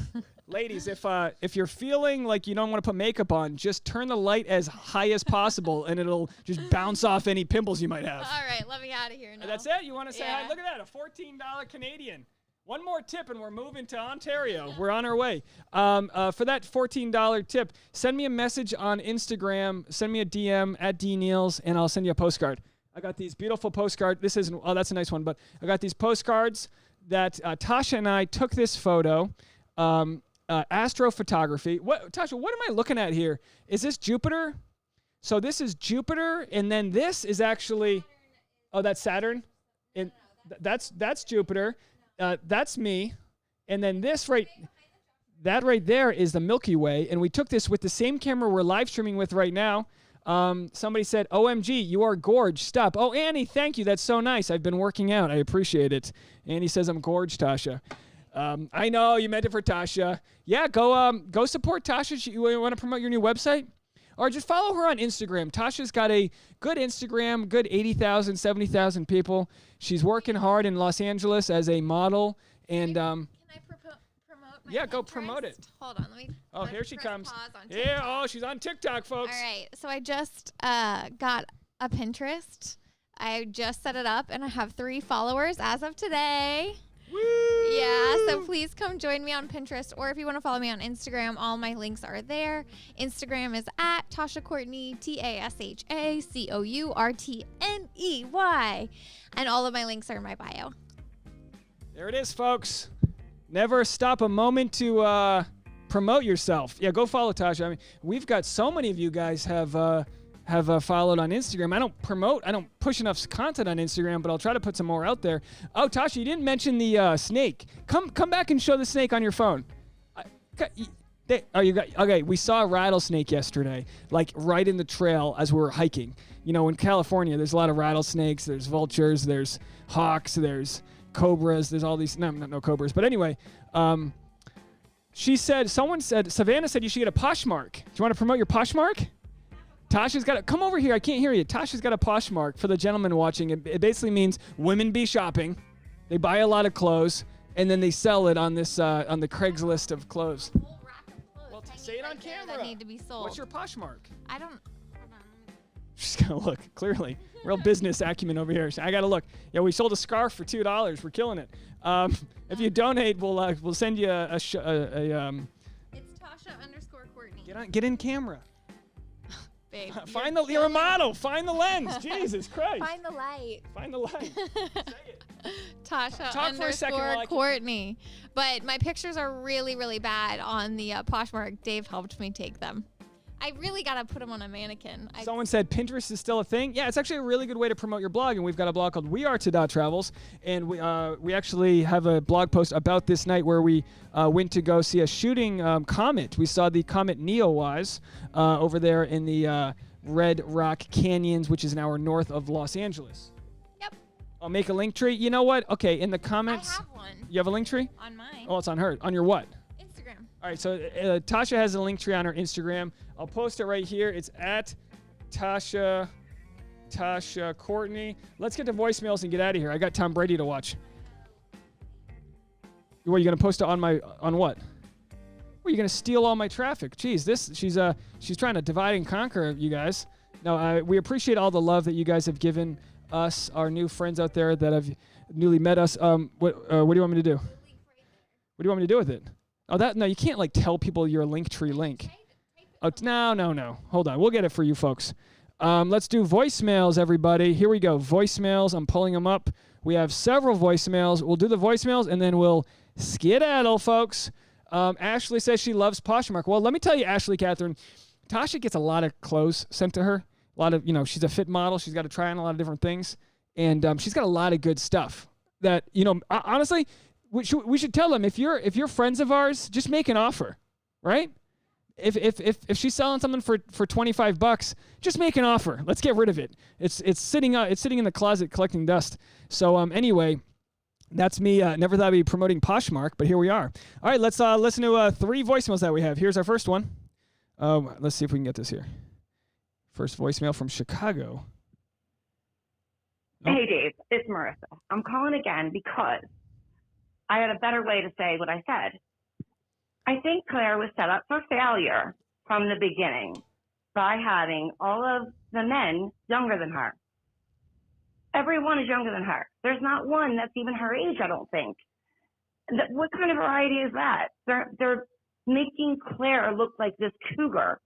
Ladies, if you're feeling like you don't want to put makeup on, just turn the light as high as possible, and it'll just bounce off any pimples you might have. All right, let me out of here now. That's it? You want to say hi? Look at that, a $14 Canadian. One more tip, and we're moving to Ontario. We're on our way. For that $14 tip, send me a message on Instagram. Send me a DM at dnealz, and I'll send you a postcard. I got these beautiful postcards. This isn't, oh, that's a nice one, but I got these postcards that Tasha and I took this photo. Astrophotography. Tasha, what am I looking at here? Is this Jupiter? So this is Jupiter, and then this is actually, oh, that's Saturn? And that's Jupiter. That's me. And then that right there is the Milky Way, and we took this with the same camera we're live streaming with right now. Somebody said, OMG, you are gorge. Stop. Oh, Annie, thank you. That's so nice. I've been working out. I appreciate it. Annie says I'm gorge, Tasha. I know you meant it for Tasha. Yeah, go support Tasha. You want to promote your new website? Or just follow her on Instagram. Tasha's got a good Instagram, good 80,000, 70,000 people. She's working hard in Los Angeles as a model. And Can I promote my go Pinterest? promote it. Hold on, let me. Oh, here she comes. Pause on Yeah, oh, she's on TikTok, folks. All right, so I just got a Pinterest. I just set it up, and I have 3 followers as of today. Woo! Yeah, so please come join me on Pinterest, or if you want to follow me on Instagram, all my links are there. Instagram is at Tasha Courtney, TashaCourtney, and all of my links are in my bio. There it is, folks. Never stop a moment to promote yourself. Yeah, go follow Tasha. I mean, we've got so many of you guys have followed on Instagram. I don't push enough content on Instagram, but I'll try to put some more out there. Oh, Tasha, you didn't mention the snake. Come back and show the snake on your phone. Okay, we saw a rattlesnake yesterday, like right in the trail as we were hiking. You know, in California, there's a lot of rattlesnakes, there's vultures, there's hawks, there's cobras, there's all these, no cobras, but anyway, someone said, Savannah said you should get a Poshmark. Do you want to promote your Poshmark? Tasha's got come over here. I can't hear you. Tasha's got a Poshmark for the gentleman watching. It basically means women be shopping. They buy a lot of clothes, and then they sell it on this on the Craigslist of clothes. A whole rack of clothes. Well, say it on camera. That need to be sold. What's your Poshmark? I don't. Hold on. She's gonna look. Clearly, real business acumen over here. I gotta look. Yeah, we sold a scarf for $2. We're killing it. If you donate, we'll send you a. It's Tasha_Courtney. Get in camera. Babe, You're a model. Find the lens. Jesus Christ. Find the light. Say it. Tasha Talk for a second while I Courtney. But my pictures are really, really bad on the Poshmark. Dave helped me take them. I really got to put them on a mannequin. Someone said Pinterest is still a thing. Yeah, it's actually a really good way to promote your blog, and we've got a blog called weare2.travels, and we actually have a blog post about this night where we went to go see a shooting comet. We saw the comet Neowise over there in the Red Rock Canyons, which is an hour north of Los Angeles. Yep. I'll make a link tree. You know what? Okay, in the comments. I have one. You have a link tree? On mine. Oh, it's on her. On your what? Instagram. All right, so Tasha has a link tree on her Instagram. I'll post it right here. It's at Tasha Courtney. Let's get to voicemails and get out of here. I got Tom Brady to watch. What, are you gonna post it on what? Well, you're gonna steal all my traffic. Jeez, she's trying to divide and conquer you guys. No, we appreciate all the love that you guys have given us, our new friends out there that have newly met us. What do you want me to do? What do you want me to do with it? Oh, no, you can't like tell people your link tree link. Oh, no. Hold on. We'll get it for you folks. Let's do voicemails, everybody. Here we go. Voicemails. I'm pulling them up. We have several voicemails. We'll do the voicemails, and then we'll skedaddle, folks. Ashley says she loves Poshmark. Well, let me tell you, Ashley Catherine, Tasha gets a lot of clothes sent to her. A lot of, she's a fit model. She's got to try on a lot of different things. And she's got a lot of good stuff that, honestly, we should tell them, if you're friends of ours, just make an offer, right? If she's selling something for $25, just make an offer. Let's get rid of it. It's sitting in the closet collecting dust. So anyway, that's me. Never thought I'd be promoting Poshmark, but here we are. All right, let's listen to 3 voicemails that we have. Here's our first one. Let's see if we can get this here. First voicemail from Chicago. Hey, Dave. It's Marissa. I'm calling again because I had a better way to say what I said. I think Claire was set up for failure from the beginning by having all of the men younger than her. Everyone is younger than her. There's not one that's even her age, I don't think. What kind of variety is that? They're making Claire look like this cougar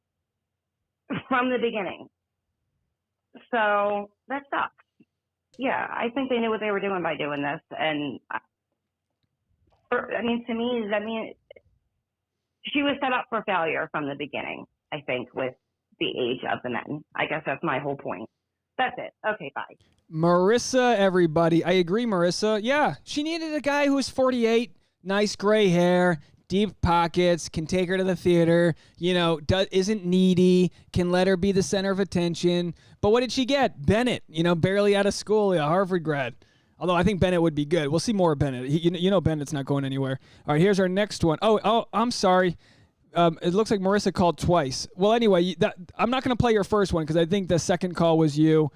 from the beginning. So that sucks. Yeah, I think they knew what they were doing by doing this. And to me, she was set up for failure from the beginning, I think, with the age of the men. I guess that's my whole point. That's it. Okay, bye. Marissa, everybody. I agree, Marissa. Yeah, she needed a guy who's 48, nice gray hair, deep pockets, can take her to the theater, isn't needy, can let her be the center of attention. But what did she get? Bennett, barely out of school, a Harvard grad. Although I think Bennett would be good. We'll see more of Bennett. Bennett's not going anywhere. All right, here's our next one. Oh, I'm sorry. It looks like Marissa called twice. Well, anyway, I'm not going to play your first one because I think the second call was you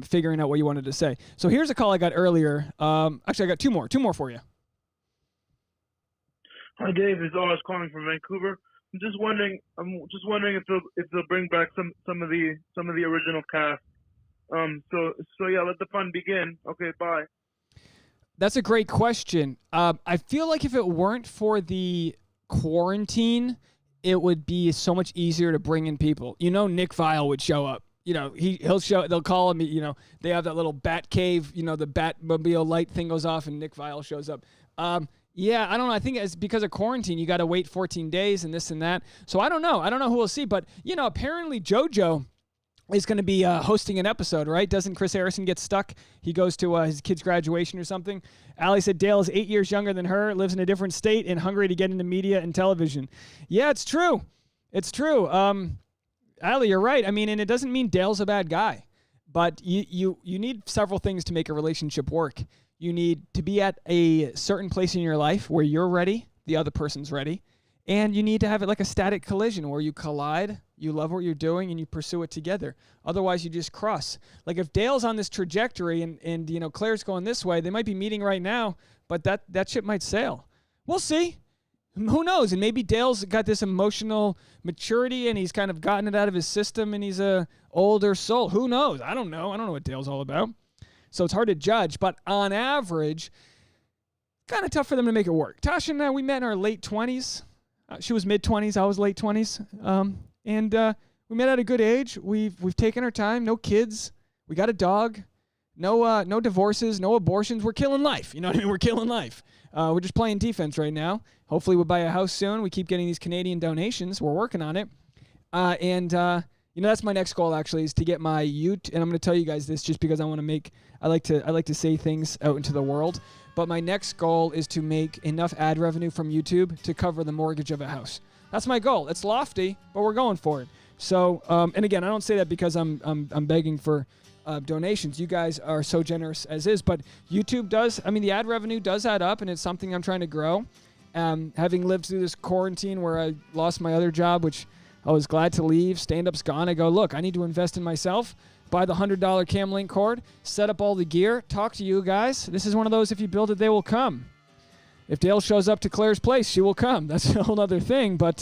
figuring out what you wanted to say. So here's a call I got earlier. Actually, I got two more for you. Hi, Dave. It's Oz calling from Vancouver. I'm just wondering if they'll bring back some of the original cast. So yeah, let the fun begin. Okay, bye. That's a great question. I feel like if it weren't for the quarantine, it would be so much easier to bring in people. Nick Viall would show up. He'll show. They'll call him. They have that little bat cave. The Batmobile light thing goes off, and Nick Viall shows up. Yeah, I don't know. I think it's because of quarantine. You got to wait 14 days and this and that. So I don't know. I don't know who we'll see. But apparently JoJo is going to be hosting an episode, right? Doesn't Chris Harrison get stuck? He goes to his kid's graduation or something. Allie said Dale is 8 years younger than her, lives in a different state, and hungry to get into media and television. Yeah, it's true. It's true. Allie, you're right. And it doesn't mean Dale's a bad guy. But you need several things to make a relationship work. You need to be at a certain place in your life where you're ready, the other person's ready. And you need to have it like a static collision where you collide, you love what you're doing, and you pursue it together. Otherwise, you just cross. Like if Dale's on this trajectory and Claire's going this way, they might be meeting right now, but that ship might sail. We'll see. Who knows? And maybe Dale's got this emotional maturity and he's kind of gotten it out of his system and he's a older soul. Who knows? I don't know. I don't know what Dale's all about. So it's hard to judge. But on average, kind of tough for them to make it work. Tasha and I, we met in our late 20s. She was mid-20s. I was late 20s. And we met at a good age. We've taken our time. No kids. We got a dog. No divorces. No abortions. We're killing life. You know what I mean? We're killing life. We're just playing defense right now. Hopefully we'll buy a house soon. We keep getting these Canadian donations. We're working on it. That's my next goal actually, is to get my YouTube. And I'm going to tell you guys this just because I like to say things out into the world. But my next goal is to make enough ad revenue from YouTube to cover the mortgage of a house. That's my goal. It's lofty, but we're going for it. So, and again, I don't say that because I'm begging for donations. You guys are so generous as is, but YouTube does. The ad revenue does add up, and it's something I'm trying to grow. Having lived through this quarantine where I lost my other job, which I was glad to leave. Stand-up's gone. I go, look, I need to invest in myself. Buy the $100 Cam Link cord. Set up all the gear. Talk to you guys. This is one of those, if you build it, they will come. If Dale shows up to Claire's place, she will come. That's a whole other thing. But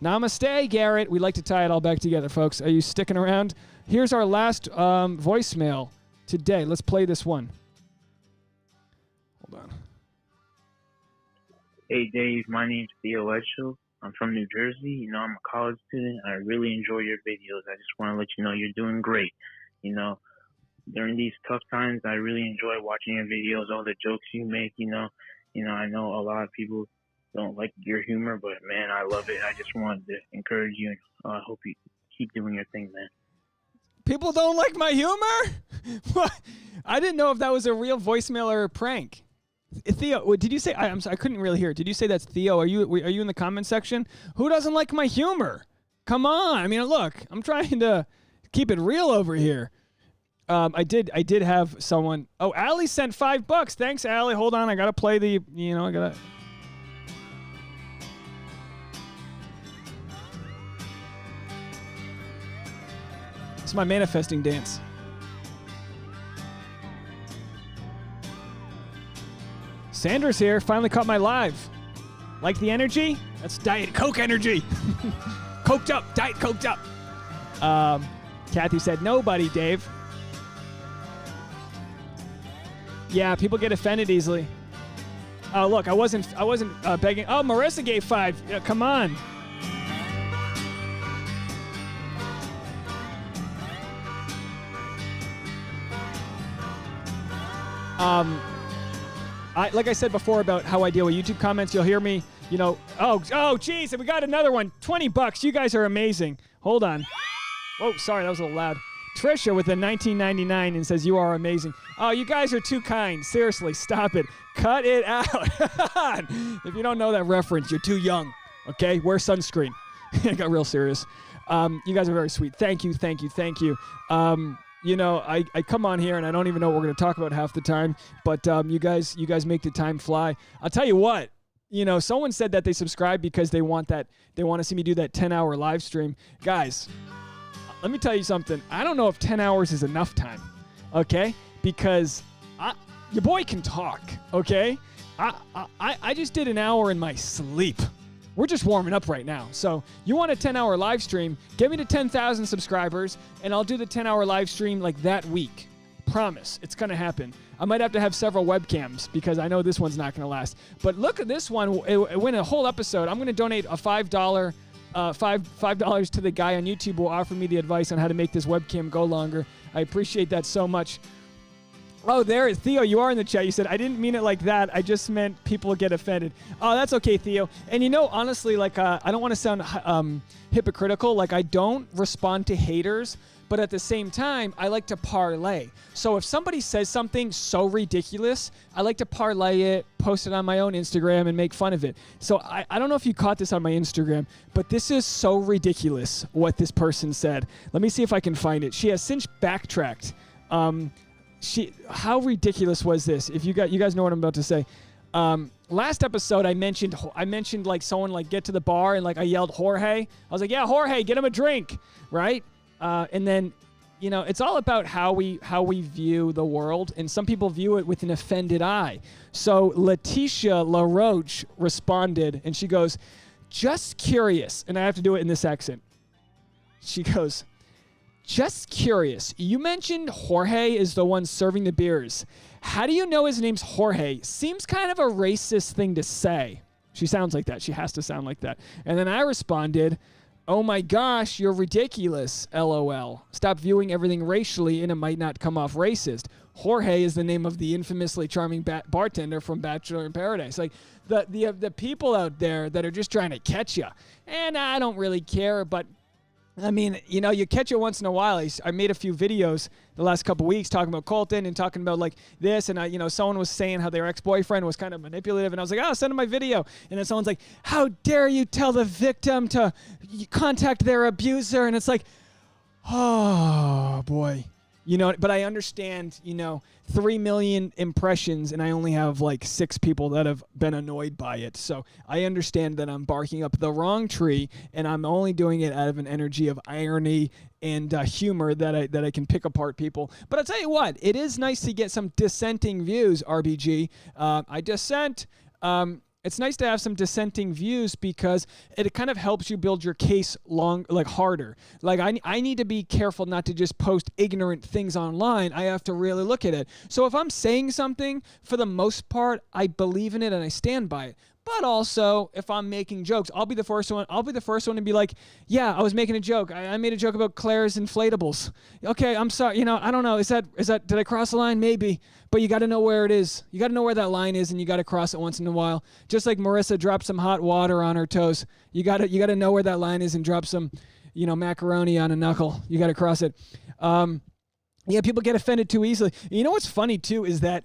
namaste, Garrett. We like to tie it all back together, folks. Are you sticking around? Here's our last voicemail today. Let's play this one. Hold on. Hey, Dave. My name's Theo Edgel. I'm from New Jersey. You know, I'm a college student. I really enjoy your videos. I just want to let you know you're doing great. You know, during these tough times, I really enjoy watching your videos, all the jokes you make. You know, I know a lot of people don't like your humor, but man, I love it. I just wanted to encourage you. I hope you keep doing your thing, man. People don't like my humor? What? I didn't know if that was a real voicemail or a prank. Theo, did you say? I'm sorry, I couldn't really hear. Did you say that's Theo? Are you in the comment section? Who doesn't like my humor? Come on. I mean, look, I'm trying to keep it real over here. I did have someone. Oh, Allie sent $5. Thanks, Allie. Hold on, I gotta play the. I gotta. It's my manifesting dance. Sandra's here. Finally caught my live. Like the energy? That's Diet Coke energy. Coked up. Diet Coked up. Kathy said nobody, Dave. Yeah, people get offended easily. Oh, look, I wasn't begging. Oh, Marissa gave 5. Yeah, come on. Like I said before about how I deal with YouTube comments, you'll hear me, oh, geez, we got another one. $20. You guys are amazing. Hold on. Whoa, sorry, that was a little loud. Trisha with a $19.99 and says, you are amazing. Oh, you guys are too kind. Seriously, stop it. Cut it out. If you don't know that reference, you're too young. Okay? Wear sunscreen. I got real serious. You guys are very sweet. Thank you. I come on here and I don't even know what we're going to talk about half the time, but you guys make the time fly. I'll tell you what, someone said that they subscribe because they want to see me do that 10-hour live stream. Guys, let me tell you something. I don't know if 10 hours is enough time, okay? Because your boy can talk, okay? I just did an hour in my sleep. We're just warming up right now. So you want a 10-hour live stream, get me to 10,000 subscribers, and I'll do the 10-hour live stream like that week. Promise. It's going to happen. I might have to have several webcams because I know this one's not going to last. But look at this one. It went a whole episode. I'm going to donate a $5 $5 to the guy on YouTube who offered me the advice on how to make this webcam go longer. I appreciate that so much. Oh, there, Theo, you are in the chat. You said, I didn't mean it like that. I just meant people get offended. Oh, that's okay, Theo. And honestly, I don't want to sound hypocritical. I don't respond to haters, but at the same time, I like to parlay. So if somebody says something so ridiculous, I like to parlay it, post it on my own Instagram, and make fun of it. So I don't know if you caught this on my Instagram, but this is so ridiculous what this person said. Let me see if I can find it. She has since backtracked. How ridiculous was this? If you guys know what I'm about to say. Last episode I mentioned someone get to the bar and I yelled Jorge. I was like, yeah, Jorge, get him a drink, right? And then it's all about how we view the world, and some people view it with an offended eye. So Letitia LaRoche responded, and she goes, just curious, and I have to do it in this accent. She goes, just curious, you mentioned Jorge is the one serving the beers. How do you know his name's Jorge? Seems kind of a racist thing to say. She sounds like that. She has to sound like that. And then I responded, oh my gosh, you're ridiculous, LOL. Stop viewing everything racially and it might not come off racist. Jorge is the name of the infamously charming bartender from Bachelor in Paradise. The people out there that are just trying to catch you. And I don't really care, but I mean, you catch it once in a while. I made a few videos the last couple weeks talking about Colton and talking about this. And, someone was saying how their ex-boyfriend was kind of manipulative. And I was like, oh, send him my video. And then someone's like, how dare you tell the victim to contact their abuser? And it's like, oh, boy. But I understand, 3 million impressions and I only have 6 people that have been annoyed by it. So I understand that I'm barking up the wrong tree and I'm only doing it out of an energy of irony and humor that I can pick apart people. But I'll tell you what, it is nice to get some dissenting views, RBG. I dissent. It's nice to have some dissenting views because it kind of helps you build your case harder. I need to be careful not to just post ignorant things online. I have to really look at it. So if I'm saying something, for the most part, I believe in it and I stand by it. But also, if I'm making jokes, I'll be the first one to be like, yeah, I was making a joke. I made a joke about Claire's inflatables. Okay, I'm sorry. I don't know. Is that, did I cross the line? Maybe. But you got to know where it is. You got to know where that line is, and you got to cross it once in a while. Just like Marissa dropped some hot water on her toes. You got to know where that line is and drop some, macaroni on a knuckle. You got to cross it. Yeah, people get offended too easily. You know what's funny too is that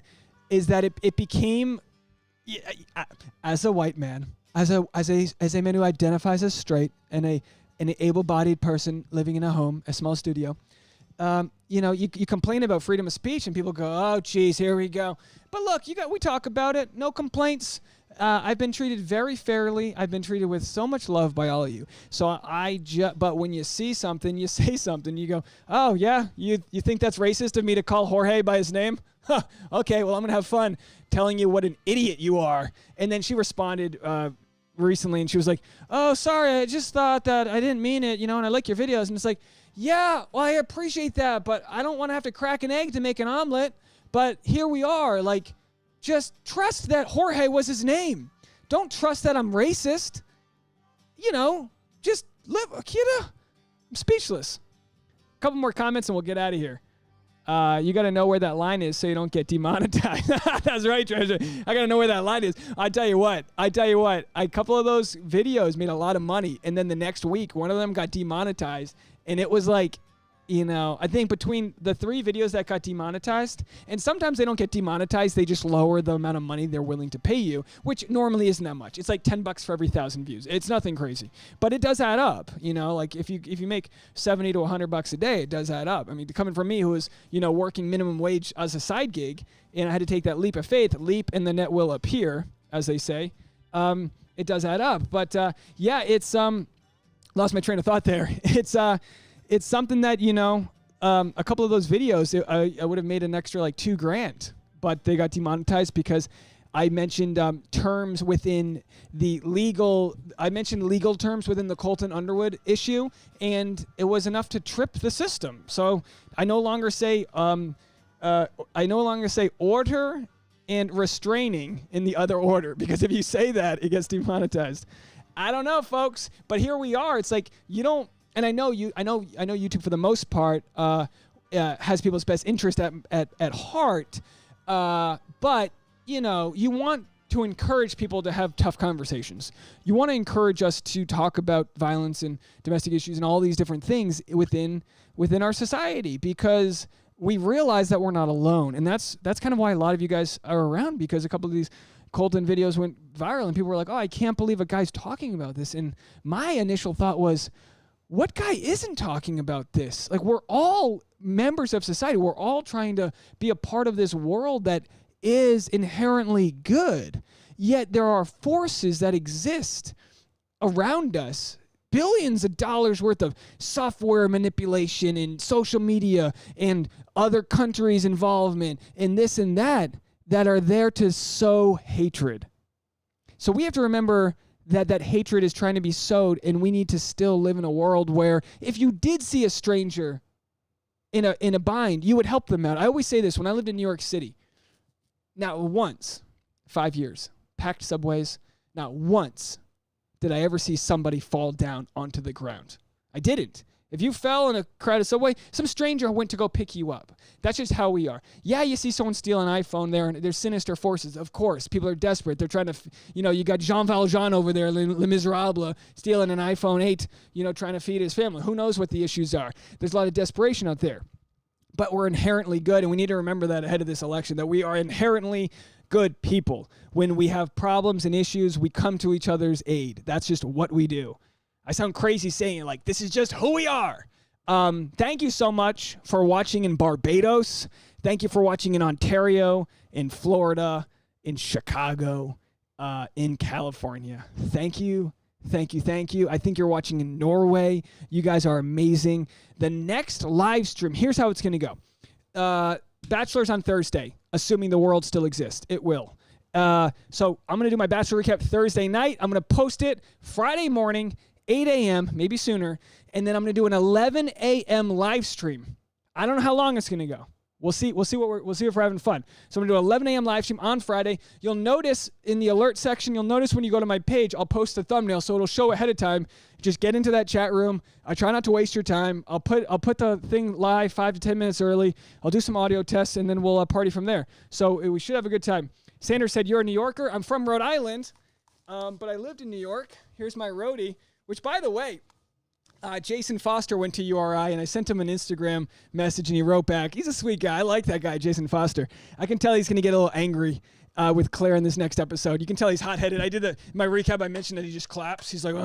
it became, as a white man, as a man who identifies as straight and an able-bodied person living in a home, a small studio, you complain about freedom of speech and people go, oh, geez, here we go. But look, we talk about it. No complaints. I've been treated very fairly. I've been treated with so much love by all of you. So but when you see something, you say something. You go, oh yeah, you think that's racist of me to call Jorge by his name? Huh, okay, well I'm gonna have fun telling you what an idiot you are. And then she responded recently, and she was like, oh, sorry, I just thought that I didn't mean it, and I like your videos. And it's like, yeah, well I appreciate that, but I don't want to have to crack an egg to make an omelet. But here we are, like. Just trust that Jorge was his name. Don't trust that I'm racist. Just live, I'm speechless. A couple more comments and we'll get out of here. You got to know where that line is so you don't get demonetized. That's right, Treasure. I got to know where that line is. I tell you what, a couple of those videos made a lot of money. And then the next week, one of them got demonetized. And it was like, I think between the 3 videos that got demonetized, and sometimes they don't get demonetized, they just lower the amount of money they're willing to pay you, which normally isn't that much. It's like $10 for every 1,000 views. It's nothing crazy, but it does add up. Like if you make $70 to $100 a day, it does add up. I mean, coming from me, who was working minimum wage as a side gig, and I had to take that leap of faith, leap and the net will appear, as they say. It does add up, but yeah, it's lost my train of thought there. It's something that, a couple of those videos, I would have made an extra like $2,000, but they got demonetized because I mentioned terms within the legal terms within the Colton Underwood issue, and it was enough to trip the system. So I no longer say order and restraining in the other order, because if you say that, it gets demonetized. I don't know, folks, but here we are. It's like you don't. And I know YouTube for the most part has people's best interest at heart, but you want to encourage people to have tough conversations. You want to encourage us to talk about violence and domestic issues and all these different things within our society, because we realize that we're not alone, and that's kind of why a lot of you guys are around, because a couple of these Colton videos went viral and people were like, oh, I can't believe a guy's talking about this. And my initial thought was, what guy isn't talking about this? Like, we're all members of society. We're all trying to be a part of this world that is inherently good. Yet there are forces that exist around us, billions of dollars worth of software manipulation and social media and other countries' involvement and this and that are there to sow hatred. So we have to remember that hatred is trying to be sowed, and we need to still live in a world where if you did see a stranger in a bind, you would help them out. I always say this when I lived in New York City. Not once, 5 years, packed subways, not once did I ever see somebody fall down onto the ground. I didn't. If you fell in a crowded subway, some stranger went to go pick you up. That's just how we are. Yeah, you see someone steal an iPhone there, and there's sinister forces. Of course, people are desperate. They're trying to, you got Jean Valjean over there, Le Miserable, stealing an iPhone 8, trying to feed his family. Who knows what the issues are? There's a lot of desperation out there. But we're inherently good, and we need to remember that ahead of this election, that we are inherently good people. When we have problems and issues, we come to each other's aid. That's just what we do. I sound crazy saying it, like, this is just who we are. Thank you so much for watching in Barbados. Thank you for watching in Ontario, in Florida, in Chicago, in California. Thank you. Thank you. Thank you. I think you're watching in Norway. You guys are amazing. The next live stream, here's how it's going to go. Bachelor's on Thursday, assuming the world still exists. It will. So I'm going to do my Bachelor recap Thursday night. I'm going to post it Friday morning, 8 a.m., maybe sooner, and then I'm going to do an 11 a.m. live stream. I don't know how long it's going to go. We'll see if we're having fun. So I'm gonna do 11 a.m. live stream on Friday. You'll notice in the alert section, when you go to my page, I'll post a thumbnail so it'll show ahead of time. Just get into that chat room. I try not to waste your time. I'll put the thing live 5 to 10 minutes early. I'll do some audio tests and then we'll party from there. So we should have a good time. Sanders said you're a New Yorker. I'm from Rhode Island, but I lived in New York. Here's my roadie, which by the way. Jason Foster went to URI, and I sent him an Instagram message, and he wrote back. He's a sweet guy. I like that guy, Jason Foster. I can tell he's going to get a little angry with Claire in this next episode. You can tell he's hot-headed. I did in my recap, I mentioned that he just claps. He's like,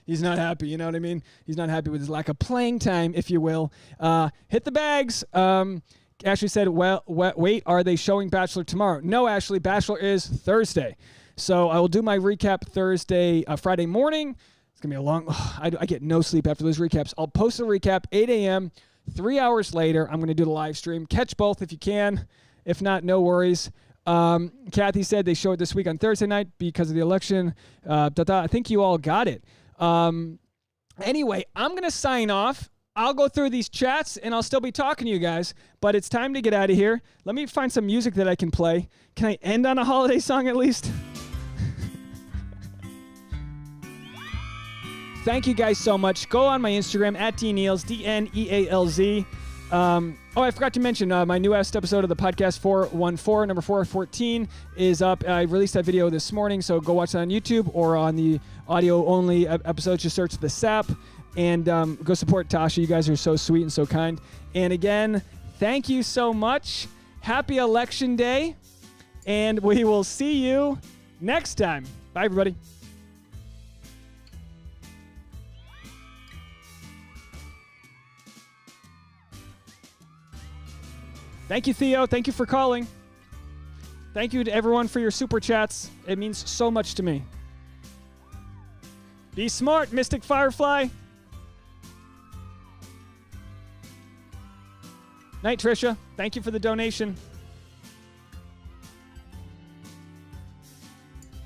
he's not happy, you know what I mean? He's not happy with his lack of playing time, if you will. Hit the bags. Ashley said, wait, are they showing Bachelor tomorrow? No, Ashley, Bachelor is Thursday. So I will do my recap Friday morning. It's going to be a long, I get no sleep after those recaps. I'll post a recap 8 a.m. 3 hours later. I'm going to do the live stream. Catch both if you can. If not, no worries. Kathy said they show it this week on Thursday night because of the election. I think you all got it. Anyway, I'm going to sign off. I'll go through these chats and I'll still be talking to you guys, but it's time to get out of here. Let me find some music that I can play. Can I end on a holiday song at least? Thank you guys so much. Go on my Instagram at dnealz, dnealz. I forgot to mention my newest episode of the podcast 414, number 414, is up. I released that video this morning, so go watch that on YouTube or on the audio-only episodes. Just search the SAP and go support Tasha. You guys are so sweet and so kind. And again, thank you so much. Happy Election Day, and we will see you next time. Bye, everybody. Thank you, Theo. Thank you for calling. Thank you to everyone for your super chats. It means so much to me. Be smart, Mystic Firefly. Night, Trisha. Thank you for the donation.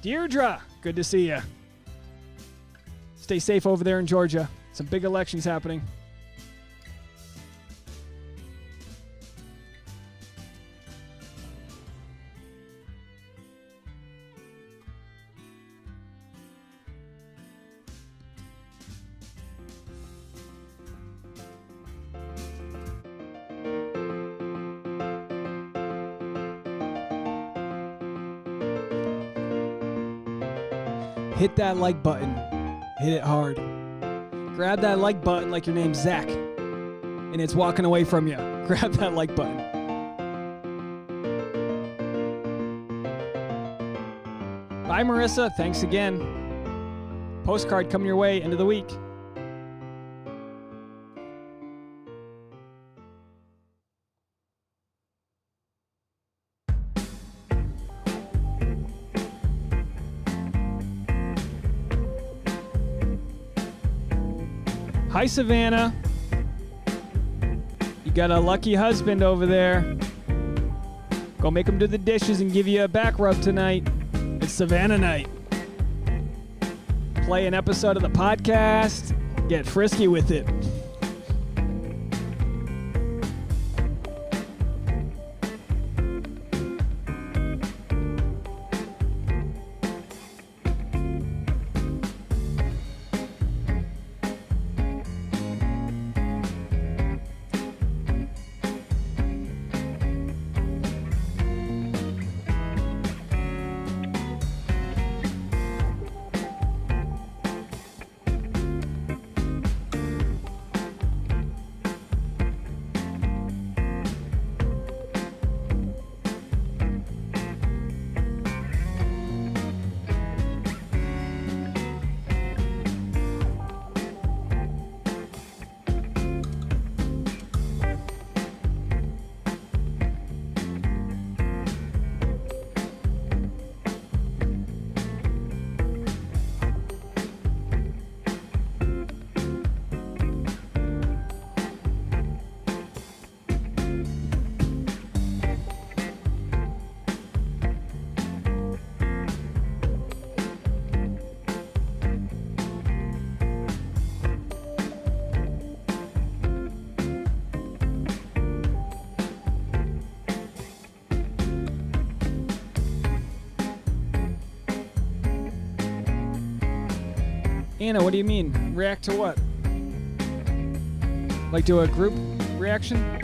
Deirdre, good to see you. Stay safe over there in Georgia. Some big elections happening. Hit that like button. Hit it hard. Grab that like button like your name's Zach and it's walking away from you. Grab that like button. Bye, Marissa. Thanks again. Postcard coming your way, end of the week. Hi, Savannah. You got a lucky husband over there. Go make him do the dishes and give you a back rub tonight. It's Savannah night. Play an episode of the podcast. Get frisky with it. Anna, what do you mean? React to what? Like do a group reaction?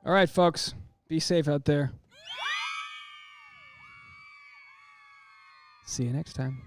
All right, folks. Be safe out there. See you next time.